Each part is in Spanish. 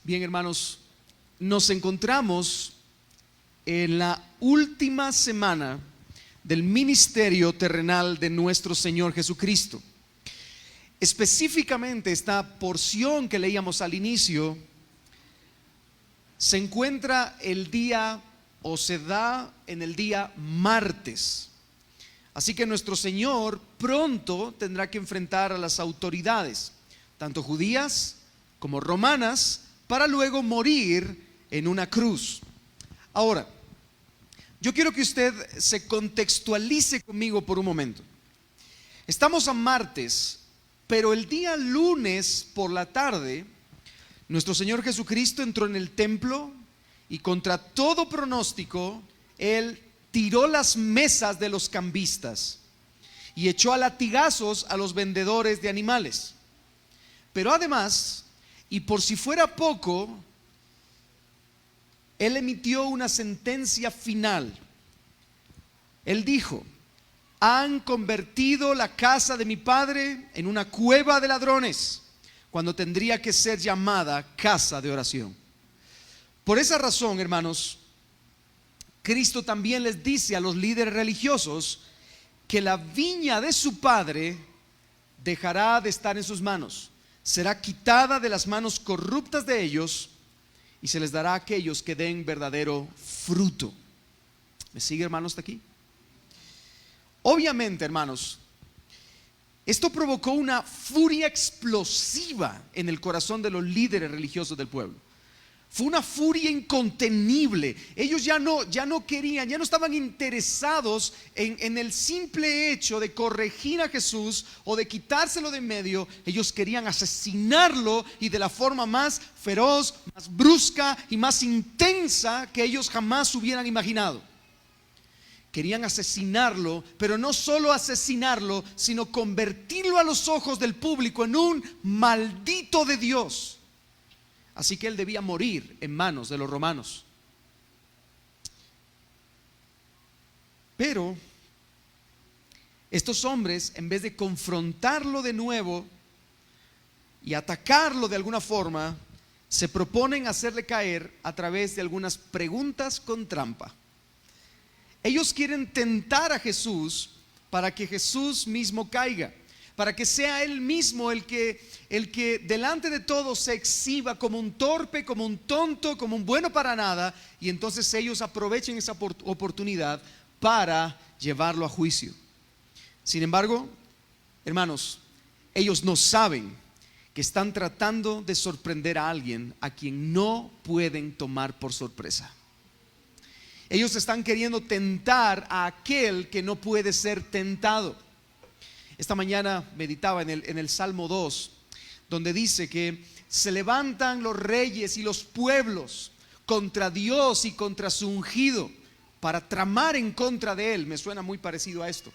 Bien, hermanos, nos encontramos en la última semana del ministerio terrenal de nuestro Señor Jesucristo. Específicamente esta porción que leíamos al inicio se encuentra el día o se da en el día martes. Así que nuestro Señor pronto tendrá que enfrentar a las autoridades, tanto judías como romanas, para luego morir en una cruz. Ahora, yo quiero que usted se contextualice conmigo por un momento. Estamos a martes, pero el día lunes por la tarde, nuestro Señor Jesucristo entró en el templo y contra todo pronóstico, Él tiró las mesas de los cambistas y echó a latigazos a los vendedores de animales. Pero además, y por si fuera poco, Él emitió una sentencia final. Él dijo: han convertido la casa de mi padre en una cueva de ladrones, cuando tendría que ser llamada casa de oración. Por esa razón, hermanos, Cristo también les dice a los líderes religiosos que la viña de su padre dejará de estar en sus manos, será quitada de las manos corruptas de ellos y se les dará a aquellos que den verdadero fruto. ¿Me sigue, hermanos, hasta aquí? Obviamente, hermanos, esto provocó una furia explosiva en el corazón de los líderes religiosos del pueblo. Fue una furia incontenible. Ellos ya no querían, ya no estaban interesados en el simple hecho de corregir a Jesús o de quitárselo de en medio. Ellos querían asesinarlo, y de la forma más feroz, más brusca y más intensa que ellos jamás hubieran imaginado. Querían asesinarlo, pero no solo asesinarlo, sino convertirlo a los ojos del público en un maldito de Dios. Así que él debía morir en manos de los romanos. Pero estos hombres, en vez de confrontarlo de nuevo y atacarlo de alguna forma, se proponen hacerle caer a través de algunas preguntas con trampa. Ellos quieren tentar a Jesús para que Jesús mismo caiga, para que sea Él mismo el que delante de todos se exhiba como un torpe, como un tonto, como un bueno para nada, y entonces ellos aprovechen esa oportunidad para llevarlo a juicio. Sin embargo, hermanos, ellos no saben que están tratando de sorprender a alguien a quien no pueden tomar por sorpresa. Ellos están queriendo tentar a aquel que no puede ser tentado. Esta mañana meditaba en el Salmo 2, donde dice que se levantan los reyes y los pueblos contra Dios y contra su ungido para tramar en contra de él. Me suena muy parecido a esto.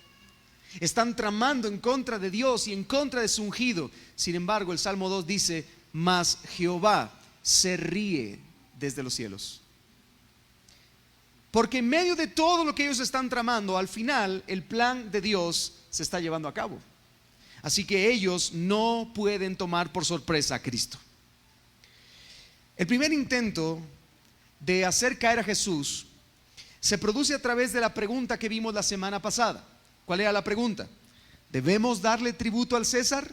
Están tramando en contra de Dios y en contra de su ungido. Sin embargo, el Salmo 2 dice: mas Jehová se ríe desde los cielos. Porque en medio de todo lo que ellos están tramando, al final el plan de Dios se está llevando a cabo. Así que ellos no pueden tomar por sorpresa a Cristo. El primer intento de hacer caer a Jesús se produce a través de la pregunta que vimos la semana pasada. ¿Cuál era la pregunta? ¿Debemos darle tributo al César?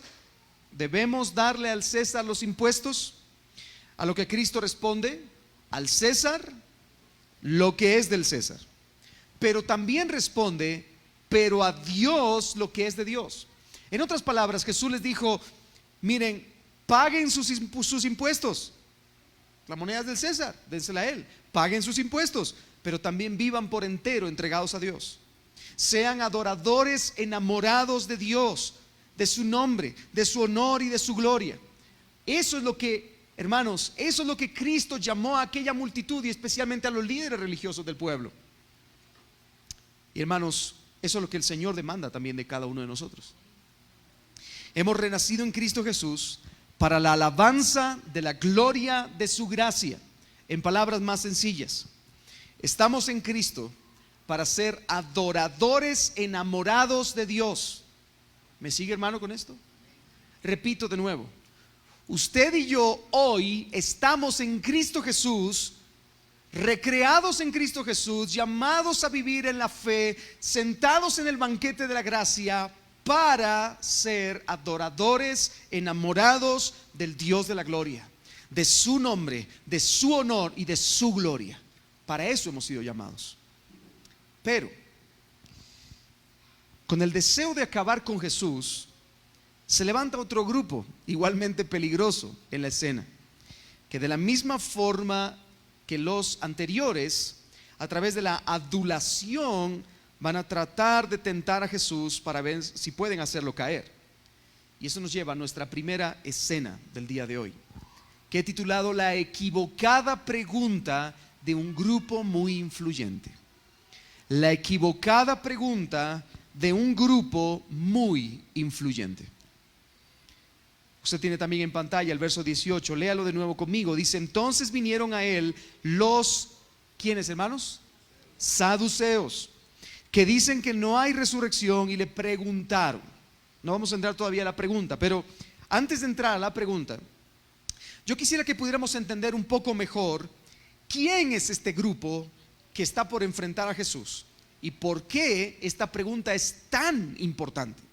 ¿Debemos darle al César los impuestos? A lo que Cristo responde: al César lo que es del César. Pero también responde: pero a Dios lo que es de Dios. En otras palabras, Jesús les dijo: miren, paguen sus impuestos. La moneda es del César, dénsela a él. Paguen sus impuestos, pero también vivan por entero entregados a Dios. Sean adoradores enamorados de Dios, de su nombre, de su honor y de su gloria. Eso es lo que, hermanos, eso es lo que Cristo llamó a aquella multitud, y especialmente a los líderes religiosos del pueblo. Y hermanos, eso es lo que el Señor demanda también de cada uno de nosotros. Hemos renacido en Cristo Jesús para la alabanza de la gloria de su gracia. En palabras más sencillas, estamos en Cristo para ser adoradores enamorados de Dios. ¿Me sigue, hermano, con esto? Repito de nuevo: Usted y yo hoy estamos en Cristo Jesús, recreados en Cristo Jesús, llamados a vivir en la fe, sentados en el banquete de la gracia para ser adoradores, enamorados del Dios de la gloria, de su nombre, de su honor y de su gloria. Para eso hemos sido llamados. Pero con el deseo de acabar con Jesús, se levanta otro grupo igualmente peligroso en la escena, que de la misma forma que los anteriores, a través de la adulación, van a tratar de tentar a Jesús para ver si pueden hacerlo caer. Y eso nos lleva a nuestra primera escena del día de hoy, que he titulado La equivocada pregunta de un grupo muy influyente. La equivocada pregunta de un grupo muy influyente. Usted tiene también en pantalla el verso 18, léalo de nuevo conmigo. Dice: entonces vinieron a él los, ¿quiénes, hermanos? Saduceos, que dicen que no hay resurrección, y le preguntaron. No vamos a entrar todavía a la pregunta, pero antes de entrar a la pregunta, yo quisiera que pudiéramos entender un poco mejor quién es este grupo que está por enfrentar a Jesús y por qué esta pregunta es tan importante.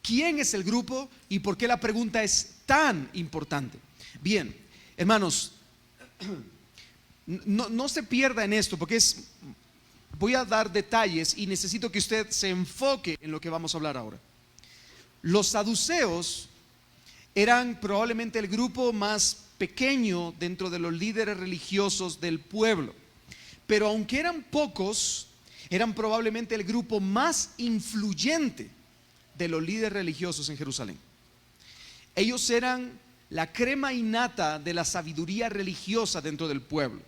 ¿Quién es el grupo y por qué la pregunta es tan importante? Bien, hermanos, no se pierda en esto, porque voy a dar detalles y necesito que usted se enfoque en lo que vamos a hablar ahora. Los saduceos eran probablemente el grupo más pequeño dentro de los líderes religiosos del pueblo, pero aunque eran pocos, eran probablemente el grupo más influyente de los líderes religiosos en Jerusalén. Ellos eran la crema innata de la sabiduría religiosa dentro del pueblo.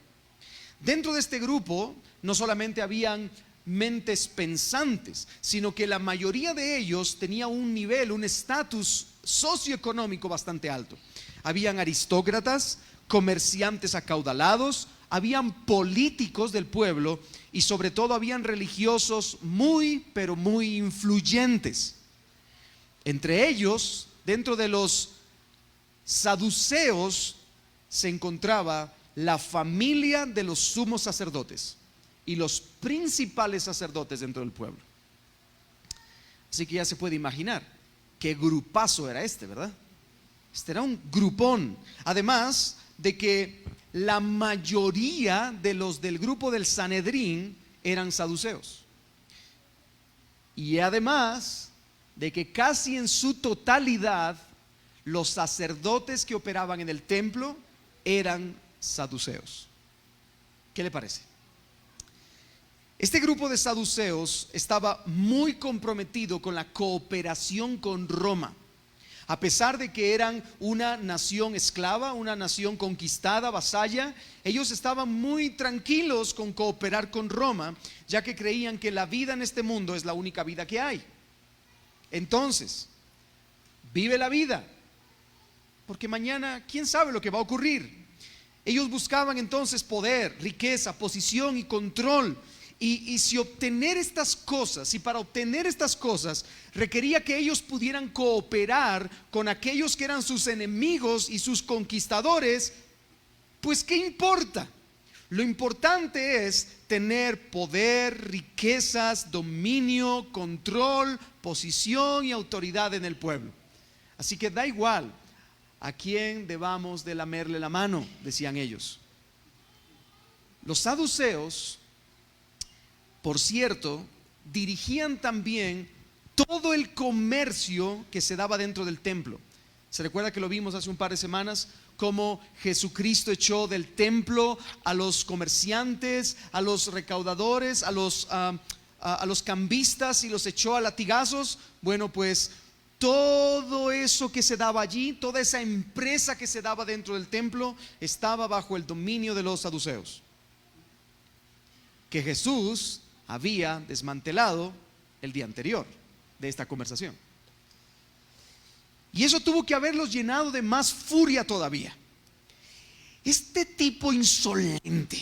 Dentro de este grupo no solamente habían mentes pensantes, sino que la mayoría de ellos tenía un nivel, un estatus socioeconómico bastante alto. Habían aristócratas, comerciantes acaudalados, habían políticos del pueblo y sobre todo habían religiosos muy, pero muy influyentes. Entre ellos, dentro de los saduceos, se encontraba la familia de los sumos sacerdotes y los principales sacerdotes dentro del pueblo. Así que ya se puede imaginar qué grupazo era este, ¿verdad? Este era un grupón. Además de que la mayoría de los del grupo del Sanedrín eran saduceos. Y además de que casi en su totalidad los sacerdotes que operaban en el templo eran saduceos. ¿Qué le parece? Este grupo de saduceos estaba muy comprometido con la cooperación con Roma. A pesar de que eran una nación esclava, una nación conquistada, vasalla, ellos estaban muy tranquilos con cooperar con Roma, ya que creían que la vida en este mundo es la única vida que hay. Entonces, vive la vida, porque mañana quién sabe lo que va a ocurrir. Ellos buscaban entonces poder, riqueza, posición y control. Y si obtener estas cosas, si para obtener estas cosas requería que ellos pudieran cooperar con aquellos que eran sus enemigos y sus conquistadores, pues ¿qué importa? Lo importante es tener poder, riquezas, dominio, control, posición y autoridad en el pueblo. Así que da igual a quién debamos de lamerle la mano, decían ellos. Los saduceos, por cierto, dirigían también todo el comercio que se daba dentro del templo. ¿Se recuerda que lo vimos hace un par de semanas? Cómo Jesucristo echó del templo a los comerciantes, a los recaudadores, a los cambistas, y los echó a latigazos. Bueno, pues todo eso que se daba allí, toda esa empresa que se daba dentro del templo, estaba bajo el dominio de los saduceos, que Jesús había desmantelado el día anterior de esta conversación. Y eso tuvo que haberlos llenado de más furia todavía. Este tipo insolente,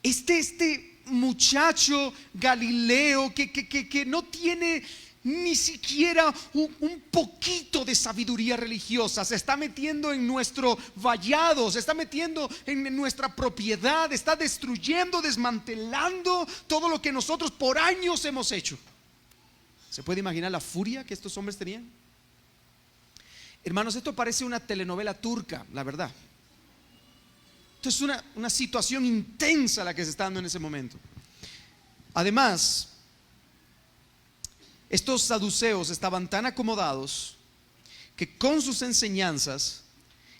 este muchacho Galileo que no tiene ni siquiera un poquito de sabiduría religiosa. Se está metiendo en nuestro vallado, se está metiendo en nuestra propiedad, está destruyendo, desmantelando todo lo que nosotros por años hemos hecho. ¿Se puede imaginar la furia que estos hombres tenían? Hermanos, esto parece una telenovela turca, la verdad. Esto es una situación intensa la que se está dando en ese momento. Además, estos saduceos estaban tan acomodados que con sus enseñanzas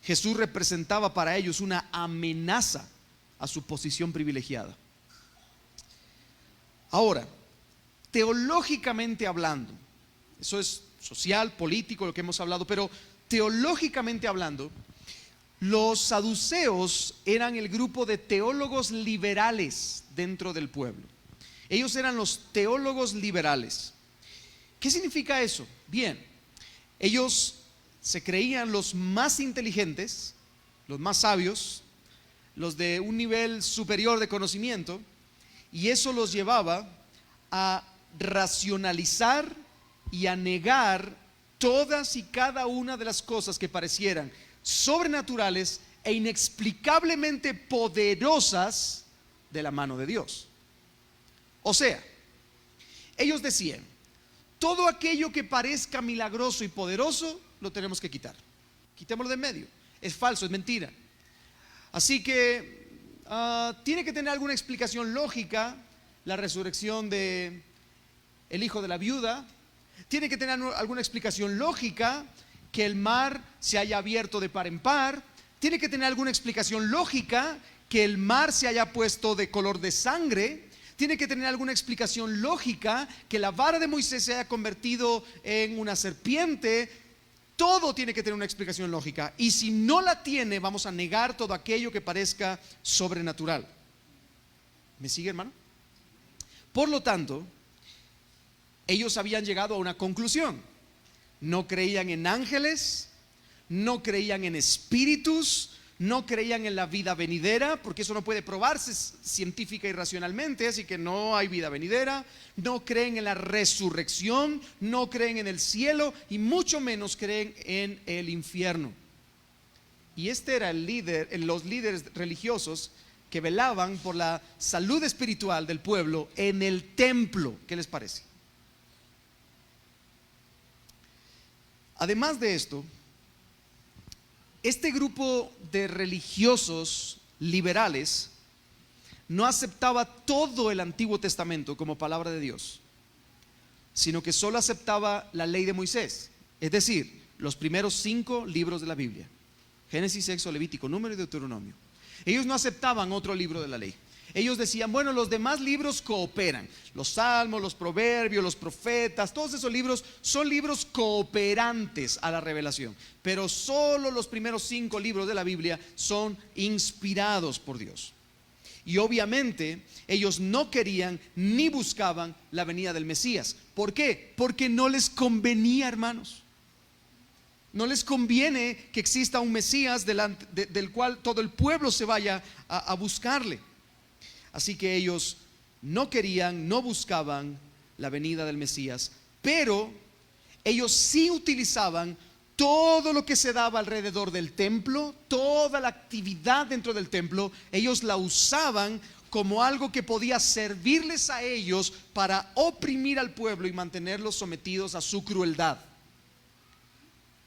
Jesús representaba para ellos una amenaza a su posición privilegiada. Ahora, teológicamente hablando, eso es social, político, lo que hemos hablado, pero teológicamente hablando, los saduceos eran el grupo de teólogos liberales dentro del pueblo. Ellos eran los teólogos liberales. ¿Qué significa eso? Bien, ellos se creían los más inteligentes, los más sabios, los de un nivel superior de conocimiento, y eso los llevaba a racionalizar y a negar todas y cada una de las cosas que parecieran sobrenaturales e inexplicablemente poderosas de la mano de Dios. O sea, ellos decían: todo aquello que parezca milagroso y poderoso lo tenemos que quitar. Quitémoslo de en medio. Es falso, es mentira. Así que tiene que tener alguna explicación lógica la resurrección de el hijo de la viuda. Tiene que tener alguna explicación lógica que el mar se haya abierto de par en par. Tiene que tener alguna explicación lógica que el mar se haya puesto de color de sangre. Tiene que tener alguna explicación lógica que la vara de Moisés se haya convertido en una serpiente. Todo tiene que tener una explicación lógica, y si no la tiene, vamos a negar todo aquello que parezca sobrenatural. ¿Me sigue, hermano? Por lo tanto, ellos habían llegado a una conclusión: no creían en ángeles, no creían en espíritus, no creían en la vida venidera, porque eso no puede probarse científica y racionalmente, así que no hay vida venidera. No creen en la resurrección, no creen en el cielo, y mucho menos creen en el infierno. Y este era los líderes religiosos que velaban por la salud espiritual del pueblo en el templo. ¿Qué les parece? Además de esto, este grupo de religiosos liberales no aceptaba todo el Antiguo Testamento como palabra de Dios, sino que solo aceptaba la ley de Moisés, es decir, los primeros 5 libros de la Biblia: Génesis, Éxodo, Levítico, Número y Deuteronomio. Ellos no aceptaban otro libro de la ley. Ellos decían: bueno, los demás libros cooperan. Los salmos, los proverbios, los profetas, todos esos libros son libros cooperantes a la revelación, pero solo los primeros 5 libros de la Biblia son inspirados por Dios. Y obviamente ellos no querían ni buscaban la venida del Mesías. ¿Por qué? Porque no les convenía, hermanos. No les conviene que exista un Mesías del cual todo el pueblo se vaya a buscarle. Así que ellos no querían, no buscaban la venida del Mesías, pero ellos sí utilizaban todo lo que se daba alrededor del templo, toda la actividad dentro del templo. Ellos la usaban como algo que podía servirles a ellos para oprimir al pueblo y mantenerlos sometidos a su crueldad,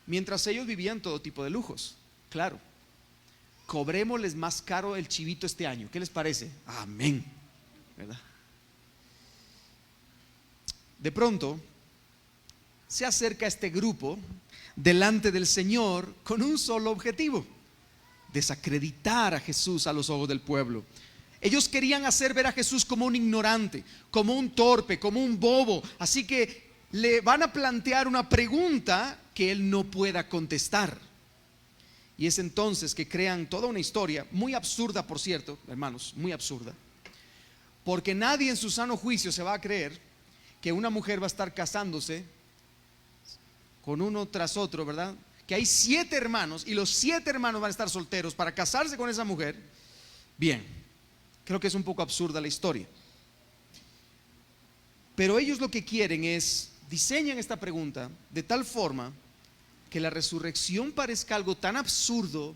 mientras ellos vivían todo tipo de lujos. Claro, cobrémosles más caro el chivito este año. ¿Qué les parece? Amén, ¿verdad? De pronto se acerca este grupo delante del Señor con un solo objetivo: desacreditar a Jesús a los ojos del pueblo. Ellos querían hacer ver a Jesús como un ignorante, como un torpe, como un bobo. Así que le van a plantear una pregunta que él no pueda contestar. Y es entonces que crean toda una historia muy absurda, por cierto, hermanos, muy absurda, porque nadie en su sano juicio se va a creer que una mujer va a estar casándose con uno tras otro, ¿verdad? Que hay 7 hermanos y los 7 hermanos van a estar solteros para casarse con esa mujer. Bien, creo que es un poco absurda la historia, pero ellos lo que quieren es diseñan esta pregunta de tal forma que la resurrección parezca algo tan absurdo,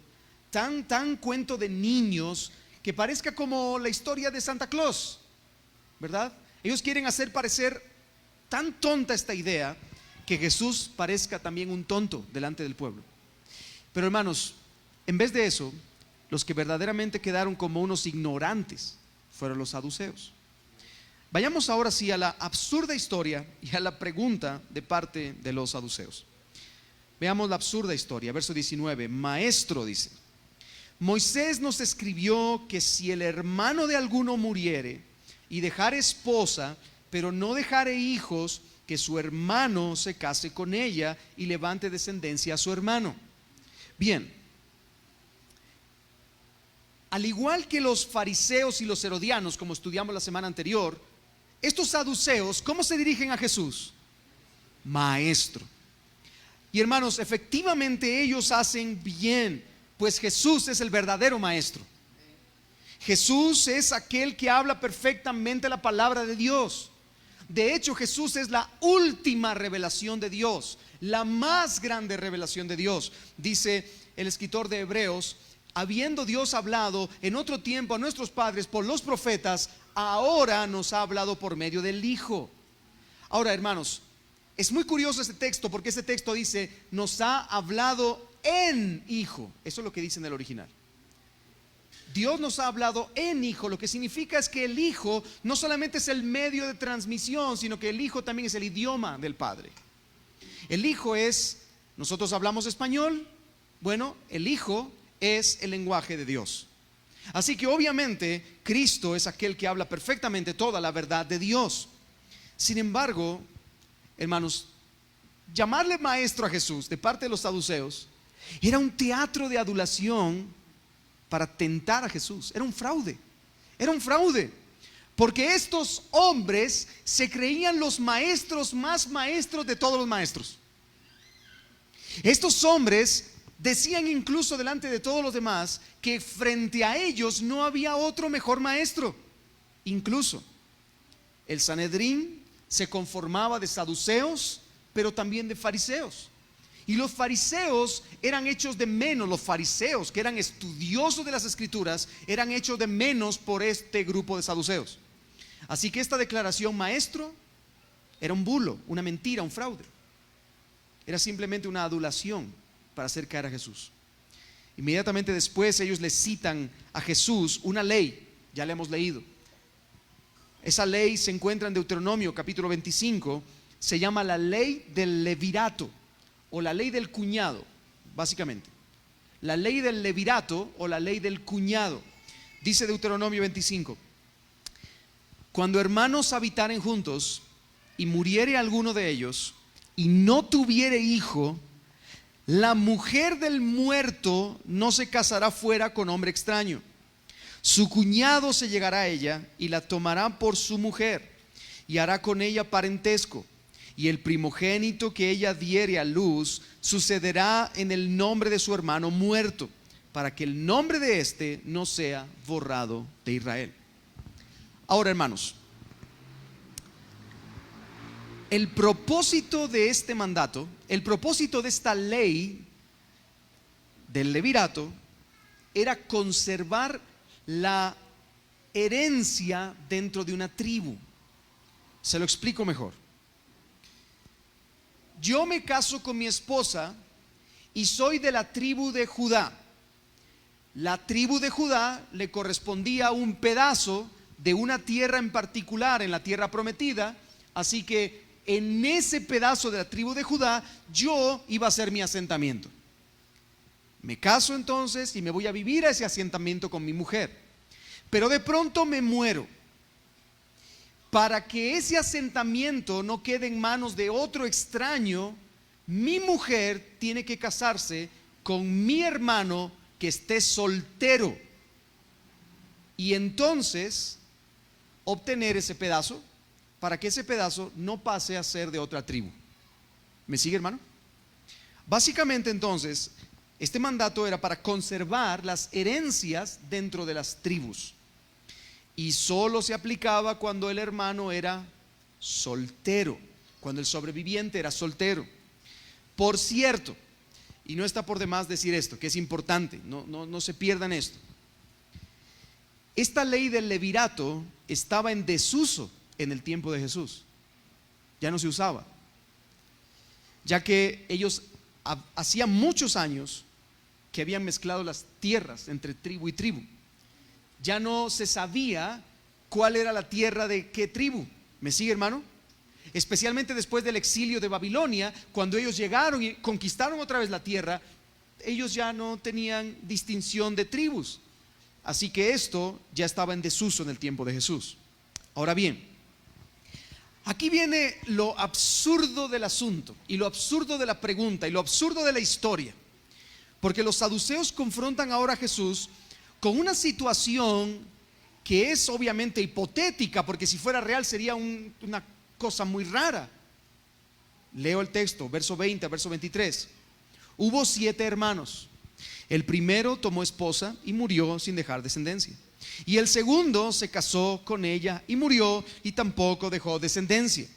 tan cuento de niños, que parezca como la historia de Santa Claus, ¿verdad? Ellos quieren hacer parecer tan tonta esta idea que Jesús parezca también un tonto delante del pueblo. Pero hermanos, en vez de eso, los que verdaderamente quedaron como unos ignorantes fueron los saduceos. Vayamos ahora sí a la absurda historia y a la pregunta de parte de los saduceos. Veamos la absurda historia, verso 19. Maestro, dice, Moisés nos escribió que si el hermano de alguno muriere y dejare esposa, pero no dejare hijos, que su hermano se case con ella y levante descendencia a su hermano. Bien, al igual que los fariseos y los herodianos, como estudiamos la semana anterior, estos saduceos, ¿cómo se dirigen a Jesús? Maestro. Y hermanos, efectivamente ellos hacen bien, pues Jesús es el verdadero maestro. Jesús es aquel que habla perfectamente la palabra de Dios. De hecho, Jesús es la última revelación de Dios, la más grande revelación de Dios. Dice el escritor de Hebreos, habiendo Dios hablado en otro tiempo a nuestros padres por los profetas, ahora nos ha hablado por medio del Hijo. Ahora, hermanos, es muy curioso este texto, porque este texto dice, nos ha hablado en Hijo. Eso es lo que dice en el original. Dios nos ha hablado en Hijo, lo que significa es que el Hijo no solamente es el medio de transmisión, sino que el Hijo también es el idioma del Padre. El Hijo es, nosotros hablamos español, bueno, el Hijo es el lenguaje de Dios. Así que obviamente Cristo es aquel que habla perfectamente toda la verdad de Dios. Sin embargo, hermanos, llamarle maestro a Jesús de parte de los saduceos era un teatro de adulación para tentar a Jesús. Era un fraude. Era un fraude. Porque estos hombres se creían los maestros más maestros de todos los maestros. Estos hombres decían incluso delante de todos los demás que frente a ellos no había otro mejor maestro. Incluso el Sanedrín se conformaba de saduceos, pero también de fariseos. Y los fariseos eran hechos de menos. Los fariseos, que eran estudiosos de las escrituras, eran hechos de menos por este grupo de saduceos. Así que esta declaración maestro era un bulo, una mentira, un fraude. Era simplemente una adulación para hacer caer a Jesús. Inmediatamente después ellos le citan a Jesús una ley, ya la hemos leído. Esa ley se encuentra en Deuteronomio capítulo 25, se llama la ley del levirato o la ley del cuñado, básicamente. La ley del levirato o la ley del cuñado. Dice Deuteronomio 25: cuando hermanos habitaren juntos y muriere alguno de ellos y no tuviere hijo, la mujer del muerto no se casará fuera con hombre extraño. Su cuñado se llegará a ella y la tomará por su mujer y hará con ella parentesco. Y el primogénito que ella diere a luz sucederá en el nombre de su hermano muerto, para que el nombre de éste no sea borrado de Israel. Ahora, hermanos, el propósito de este mandato, el propósito de esta ley del levirato, era conservar la herencia dentro de una tribu. Se lo explico mejor. Yo me caso con mi esposa y soy de la tribu de Judá. La tribu de Judá le correspondía un pedazo de una tierra en particular, en la tierra prometida. Así que en ese pedazo de la tribu de Judá yo iba a hacer mi asentamiento. Me caso entonces y me voy a vivir a ese asentamiento con mi mujer. Pero de pronto me muero. Para que ese asentamiento no quede en manos de otro extraño, mi mujer tiene que casarse con mi hermano que esté soltero. Y entonces obtener ese pedazo, para que ese pedazo no pase a ser de otra tribu. ¿Me sigue, hermano? Básicamente entonces, este mandato era para conservar las herencias dentro de las tribus. Y solo se aplicaba cuando el hermano era soltero. cuando el sobreviviente era soltero. Por cierto, y no está por demás decir esto, que es importante, no se pierdan esto. Esta ley del levirato estaba en desuso en el tiempo de Jesús. Ya no se usaba, ya que ellos hacía muchos años que habían mezclado las tierras entre tribu y tribu. Ya no se sabía cuál era la tierra de qué tribu. ¿Me sigue, hermano? Especialmente después del exilio de Babilonia, cuando ellos llegaron y conquistaron otra vez la tierra, ellos ya no tenían distinción de tribus. Así que esto ya estaba en desuso en el tiempo de Jesús. Ahora bien, aquí viene lo absurdo del asunto y lo absurdo de la pregunta y lo absurdo de la historia. Porque los saduceos confrontan ahora a Jesús con una situación que es obviamente hipotética, porque si fuera real sería una cosa muy rara. Leo el texto, verso 20 a verso 23. Hubo 7 hermanos. El primero tomó esposa y murió sin dejar descendencia. Y el segundo se casó con ella y murió y tampoco dejó descendencia.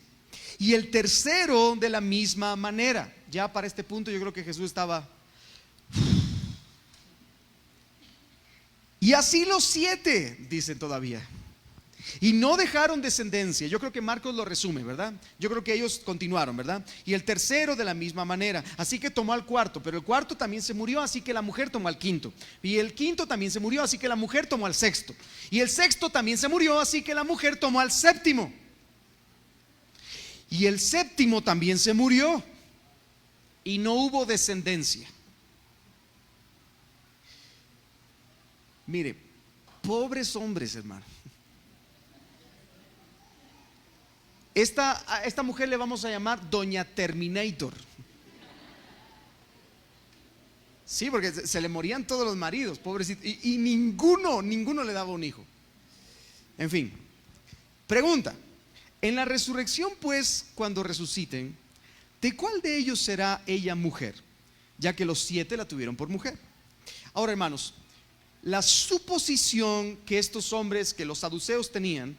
Y el tercero de la misma manera. Ya para este punto yo creo que Jesús estaba... Y así los 7, dicen todavía. Y no dejaron descendencia. Yo creo que Marcos lo resume, ¿verdad? Yo creo que ellos continuaron, ¿verdad? Y el tercero de la misma manera. Así que tomó al cuarto, pero el cuarto también se murió, así que la mujer tomó al quinto. Y el quinto también se murió, así que la mujer tomó al sexto. Y el sexto también se murió, así que la mujer tomó al séptimo. Y el séptimo también se murió. Y no hubo descendencia. Mire, pobres hombres, hermano. A esta mujer le vamos a llamar Doña Terminator. Sí, porque se le morían todos los maridos, pobrecito. Y ninguno le daba un hijo. En fin, pregunta. En la resurrección, pues, cuando resuciten, ¿de cuál de ellos será ella mujer? Ya que los 7 la tuvieron por mujer. Ahora, hermanos, la suposición que estos hombres, que los saduceos tenían,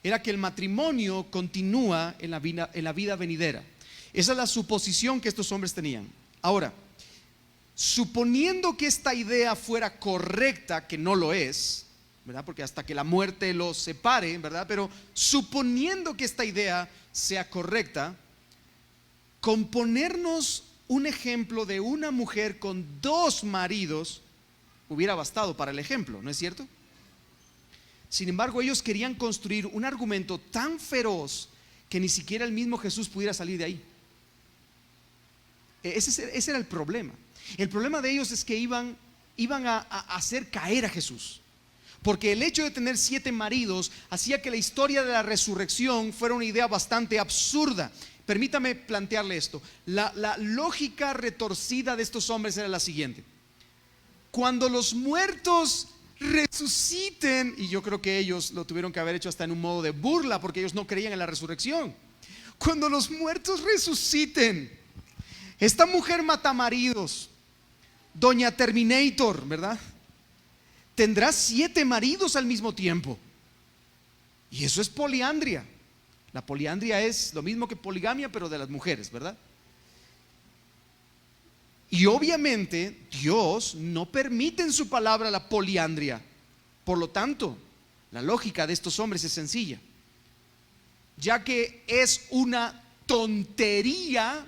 era que el matrimonio continúa en la vida venidera. Esa es la suposición que estos hombres tenían. Ahora, suponiendo que esta idea fuera correcta, que no lo es, ¿verdad? Porque hasta que la muerte los separe, ¿verdad? Pero suponiendo que esta idea sea correcta, con ponernos un ejemplo de una mujer con 2 maridos hubiera bastado para el ejemplo, ¿no es cierto? Sin embargo, ellos querían construir un argumento tan feroz que ni siquiera el mismo Jesús pudiera salir de ahí. Ese era el problema. El problema de ellos es que iban a hacer caer a Jesús. Porque el hecho de tener 7 maridos hacía que la historia de la resurrección fuera una idea bastante absurda. Permítame plantearle esto. La lógica retorcida de estos hombres era la siguiente: cuando los muertos resuciten, y yo creo que ellos lo tuvieron que haber hecho hasta en un modo de burla, porque ellos no creían en la resurrección. Cuando los muertos resuciten, esta mujer matamaridos, Doña Terminator, ¿verdad?, tendrá 7 maridos al mismo tiempo. Y eso es poliandria. La poliandria es lo mismo que poligamia, pero de las mujeres, ¿verdad? Y obviamente Dios no permite en su palabra la poliandria. Por lo tanto, la lógica de estos hombres es sencilla, ya que es una tontería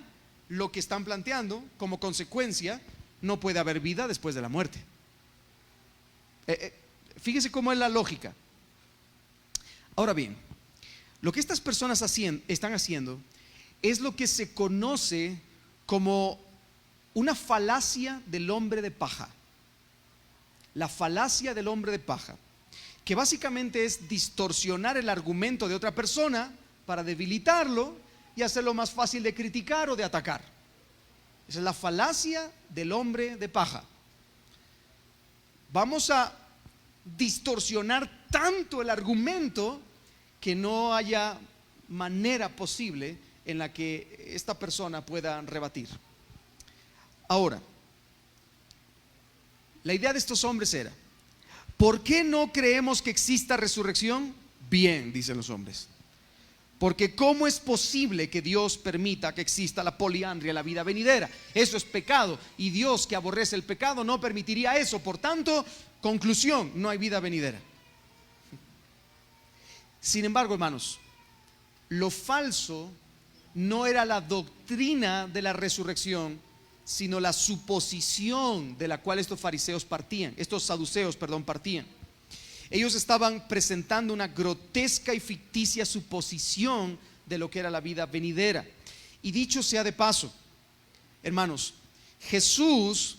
lo que están planteando. Como consecuencia, no puede haber vida después de la muerte. Fíjese cómo es la lógica. Ahora bien, lo que estas personas están haciendo es lo que se conoce como una falacia del hombre de paja. La falacia del hombre de paja, que básicamente es distorsionar el argumento de otra persona para debilitarlo y hacerlo más fácil de criticar o de atacar. Esa es la falacia del hombre de paja. Vamos a distorsionar tanto el argumento que no haya manera posible en la que esta persona pueda rebatir. Ahora, la idea de estos hombres era: ¿por qué no creemos que exista resurrección? Bien, dicen los hombres. Porque ¿cómo es posible que Dios permita que exista la poliandria en la vida venidera? Eso es pecado, y Dios, que aborrece el pecado, no permitiría eso. Por tanto, conclusión, no hay vida venidera. Sin embargo, hermanos, lo falso no era la doctrina de la resurrección, sino la suposición de la cual estos saduceos partían. Ellos estaban presentando una grotesca y ficticia suposición de lo que era la vida venidera. Y dicho sea de paso, hermanos, Jesús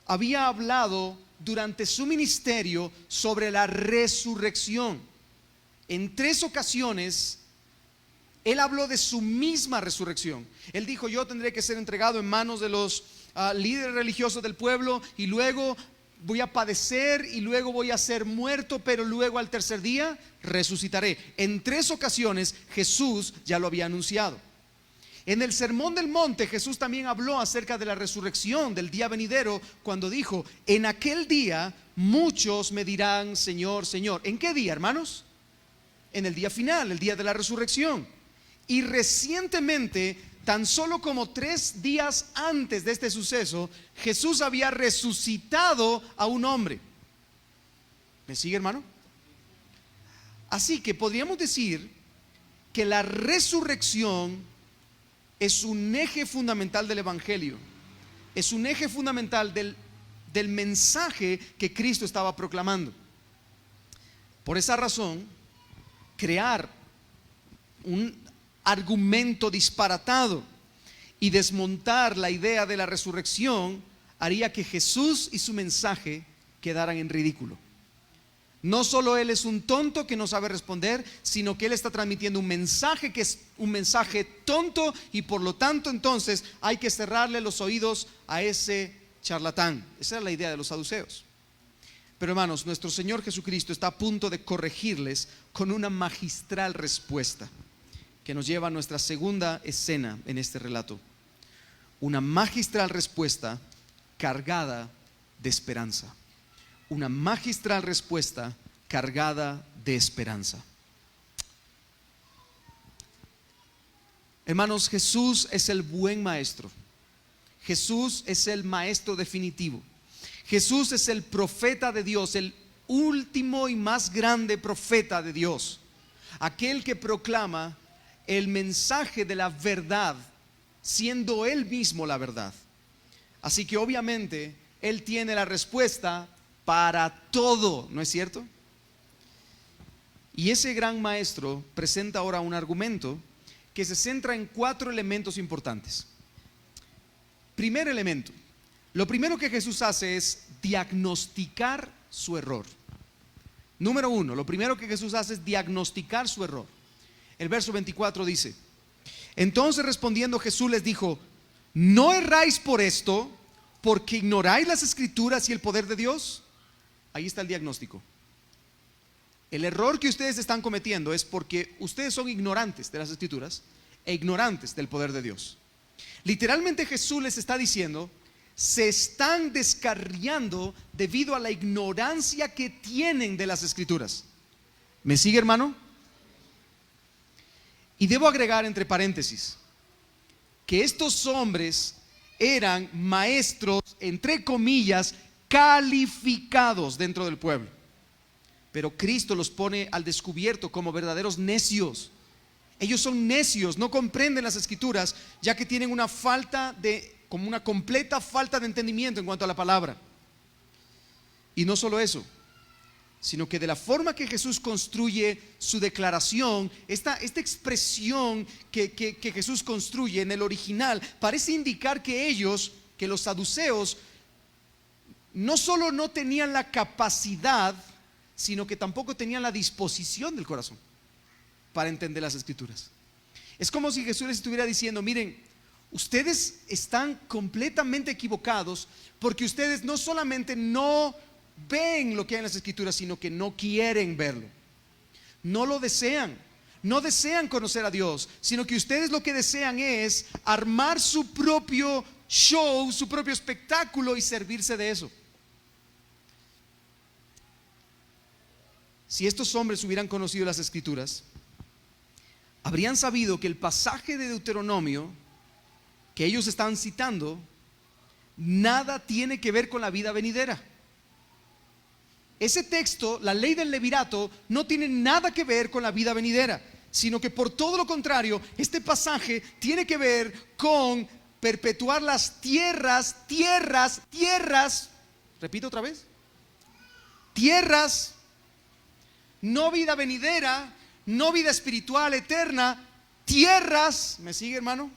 había hablado durante su ministerio sobre la resurrección. En 3 ocasiones Él habló de su misma resurrección. Él dijo: yo tendré que ser entregado en manos de los líderes religiosos del pueblo, y luego voy a padecer, y luego voy a ser muerto, pero luego al tercer día resucitaré. En 3 ocasiones Jesús ya lo había anunciado. En el Sermón del Monte Jesús también habló acerca de la resurrección, del día venidero, cuando dijo: en aquel día muchos me dirán, Señor, Señor. ¿En qué día, hermanos? En el día final, el día de la resurrección. Y recientemente, tan solo como 3 días antes de este suceso, Jesús había resucitado a un hombre. ¿Me sigue, hermano? Así que podríamos decir que la resurrección es un eje fundamental del Evangelio. Es un eje fundamental del mensaje que Cristo estaba proclamando. Por esa razón, crear un argumento disparatado y desmontar la idea de la resurrección haría que Jesús y su mensaje quedaran en ridículo. No solo Él es un tonto que no sabe responder, sino que Él está transmitiendo un mensaje que es un mensaje tonto, y por lo tanto entonces hay que cerrarle los oídos a ese charlatán. Esa era la idea de los saduceos. Pero hermanos, nuestro Señor Jesucristo está a punto de corregirles con una magistral respuesta que nos lleva a nuestra segunda escena en este relato. Una magistral respuesta cargada de esperanza. Una magistral respuesta cargada de esperanza. Hermanos, Jesús es el buen maestro. Jesús es el maestro definitivo. Jesús es el profeta de Dios, el último y más grande profeta de Dios, aquel que proclama el mensaje de la verdad, siendo Él mismo la verdad. Así que obviamente Él tiene la respuesta para todo, ¿no es cierto? Y ese gran maestro presenta ahora un argumento que se centra en 4 elementos importantes. Primer elemento: lo primero que Jesús hace es diagnosticar su error. Número 1, lo primero que Jesús hace es diagnosticar su error. El verso 24 dice: entonces respondiendo Jesús les dijo: ¿no erráis por esto, porque ignoráis las Escrituras y el poder de Dios? Ahí está el diagnóstico. El error que ustedes están cometiendo es porque ustedes son ignorantes de las Escrituras e ignorantes del poder de Dios. Literalmente Jesús les está diciendo: se están descarriando debido a la ignorancia que tienen de las Escrituras. ¿Me sigue, hermano? Y debo agregar entre paréntesis que estos hombres eran maestros, entre comillas, calificados dentro del pueblo. Pero Cristo los pone al descubierto como verdaderos necios. Ellos son necios, no comprenden las Escrituras, ya que tienen una completa falta de entendimiento en cuanto a la palabra. Y no solo eso, sino que de la forma que Jesús construye su declaración, esta expresión que Jesús construye en el original, parece indicar que los saduceos, no solo no tenían la capacidad, sino que tampoco tenían la disposición del corazón para entender las Escrituras. Es como si Jesús les estuviera diciendo: miren, ustedes están completamente equivocados, porque ustedes no solamente no ven lo que hay en las Escrituras, sino que no quieren verlo, no lo desean, no desean conocer a Dios, sino que ustedes lo que desean es armar su propio show, su propio espectáculo, y servirse de eso. Si estos hombres hubieran conocido las Escrituras, habrían sabido que el pasaje de Deuteronomio que ellos estaban citando nada tiene que ver con la vida venidera. Ese texto, la ley del levirato, no tiene nada que ver con la vida venidera, sino que por todo lo contrario, este pasaje tiene que ver con perpetuar las tierras, repito otra vez, tierras, no vida venidera, no vida espiritual eterna, tierras, ¿me sigue, hermano?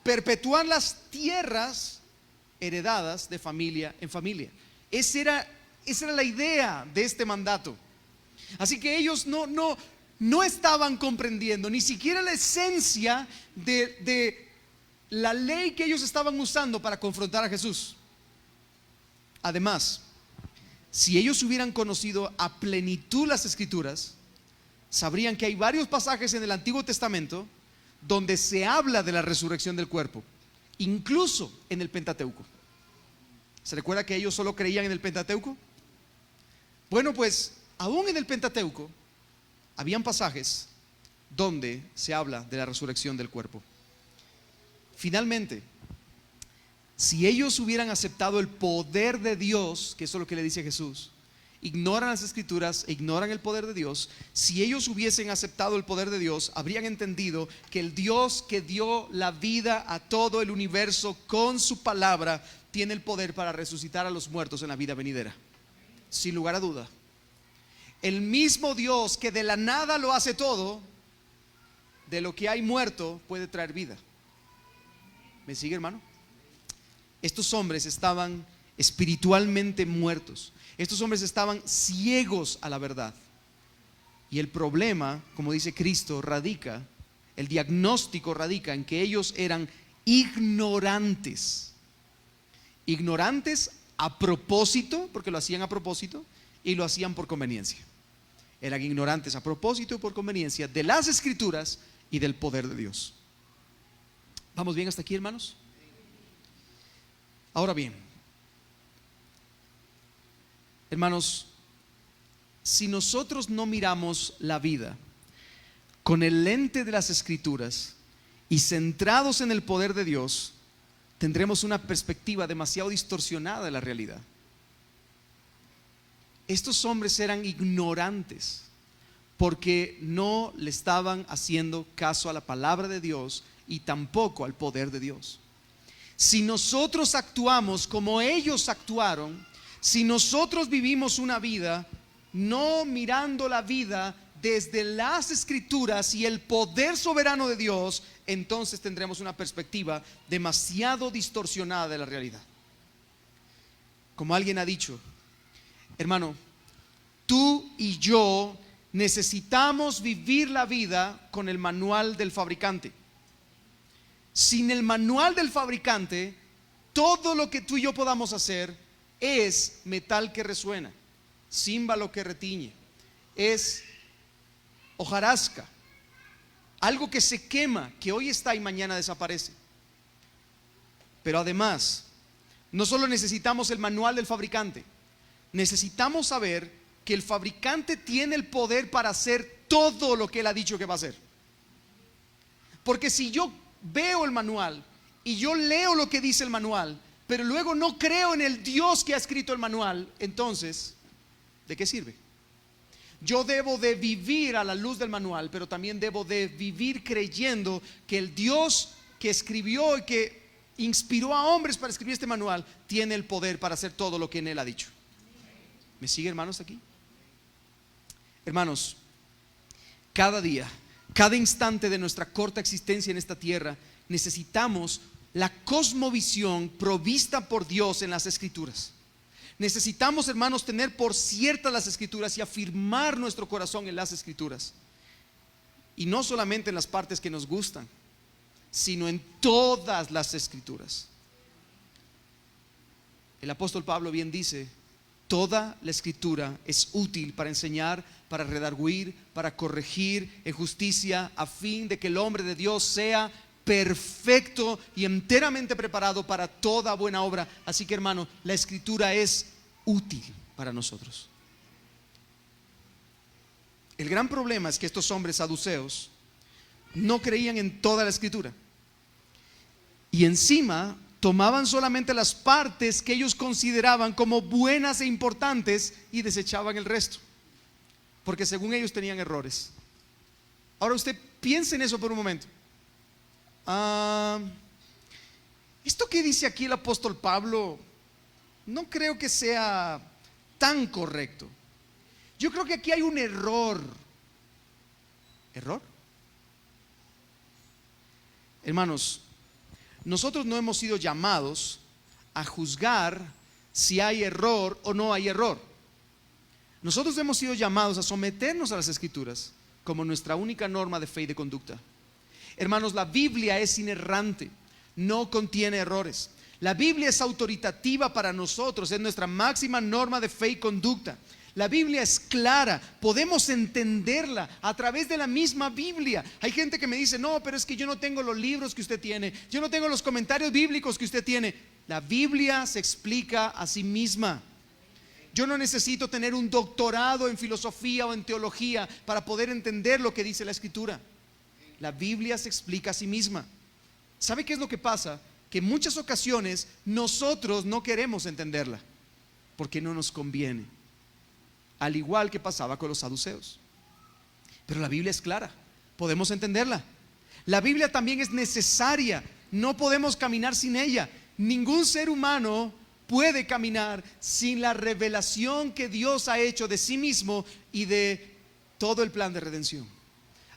Perpetuar las tierras heredadas de familia en familia. Esa era la idea de este mandato. Así que ellos no estaban comprendiendo ni siquiera la esencia de la ley que ellos estaban usando para confrontar a Jesús. Además, si ellos hubieran conocido a plenitud las Escrituras, sabrían que hay varios pasajes en el Antiguo Testamento donde se habla de la resurrección del cuerpo, incluso en el Pentateuco. ¿Se recuerda que ellos solo creían en el Pentateuco? Bueno, pues aún en el Pentateuco habían pasajes donde se habla de la resurrección del cuerpo. Finalmente, si ellos hubieran aceptado el poder de Dios, que eso es lo que le dice Jesús, ignoran las Escrituras e ignoran el poder de Dios. Si ellos hubiesen aceptado el poder de Dios, habrían entendido que el Dios que dio la vida a todo el universo con su palabra tiene el poder para resucitar a los muertos en la vida venidera, sin lugar a duda. El mismo Dios que de la nada lo hace todo, de lo que hay muerto puede traer vida. ¿Me sigue, hermano? Estos hombres estaban espiritualmente muertos. Estos hombres estaban ciegos a la verdad. Y el problema, como dice Cristo, el diagnóstico radica en que ellos eran ignorantes. Ignorantes a propósito, porque lo hacían a propósito, y lo hacían por conveniencia. Eran ignorantes a propósito y por conveniencia de las Escrituras y del poder de Dios. ¿Vamos bien hasta aquí, hermanos? Ahora bien, hermanos, si nosotros no miramos la vida con el lente de las Escrituras y centrados en el poder de Dios, tendremos una perspectiva demasiado distorsionada de la realidad. Estos hombres eran ignorantes porque no le estaban haciendo caso a la palabra de Dios y tampoco al poder de Dios. Si nosotros actuamos como ellos actuaron, si nosotros vivimos una vida no mirando la vida desde las Escrituras y el poder soberano de Dios, entonces tendremos una perspectiva demasiado distorsionada de la realidad. Como alguien ha dicho, hermano, tú y yo necesitamos vivir la vida con el manual del fabricante. Sin el manual del fabricante, todo lo que tú y yo podamos hacer es metal que resuena, címbalo que retiñe, es hojarasca, algo que se quema, que hoy está y mañana desaparece. Pero además, no solo necesitamos el manual del fabricante, necesitamos saber que el fabricante tiene el poder para hacer todo lo que él ha dicho que va a hacer. Porque si yo veo el manual y yo leo lo que dice el manual, pero luego no creo en el Dios que ha escrito el manual, entonces, ¿de qué sirve? Yo debo de vivir a la luz del manual, pero también debo de vivir creyendo que el Dios que escribió y que inspiró a hombres para escribir este manual tiene el poder para hacer todo lo que en él ha dicho. ¿Me sigue, hermanos, aquí? Hermanos, cada día, cada instante de nuestra corta existencia en esta tierra, necesitamos la cosmovisión provista por Dios en las Escrituras. Necesitamos, hermanos, tener por ciertas las Escrituras y afirmar nuestro corazón en las Escrituras. Y no solamente en las partes que nos gustan, sino en todas las Escrituras. El apóstol Pablo bien dice: toda la Escritura es útil para enseñar, para redarguir, para corregir en justicia, a fin de que el hombre de Dios sea perfecto y enteramente preparado para toda buena obra. Así que, hermano, la Escritura es útil para nosotros. El gran problema es que estos hombres saduceos no creían en toda la escritura. Y encima tomaban solamente las partes que ellos consideraban como buenas e importantes y desechaban el resto, porque según ellos tenían errores. Ahora usted piense en eso por un momento. Esto que dice aquí el apóstol Pablo, no creo que sea tan correcto. Yo creo que aquí hay un error. ¿Error? Hermanos, nosotros no hemos sido llamados a juzgar si hay error o no hay error. Nosotros hemos sido llamados a someternos a las Escrituras como nuestra única norma de fe y de conducta. Hermanos, la Biblia es inerrante, no contiene errores. La Biblia es autoritativa para nosotros, es nuestra máxima norma de fe y conducta. La Biblia es clara, podemos entenderla a través de la misma Biblia. Hay gente que me dice, no, pero es que yo no tengo los libros que usted tiene, yo no tengo los comentarios bíblicos que usted tiene. La Biblia se explica a sí misma. Yo no necesito tener un doctorado en filosofía o en teología para poder entender lo que dice la Escritura. La Biblia se explica a sí misma. ¿Sabe qué es lo que pasa? Que en muchas ocasiones nosotros no queremos entenderla porque no nos conviene, al igual que pasaba con los saduceos. Pero la Biblia es clara, podemos entenderla. La Biblia también es necesaria, no podemos caminar sin ella. Ningún ser humano puede caminar sin la revelación que Dios ha hecho de sí mismo y de todo el plan de redención.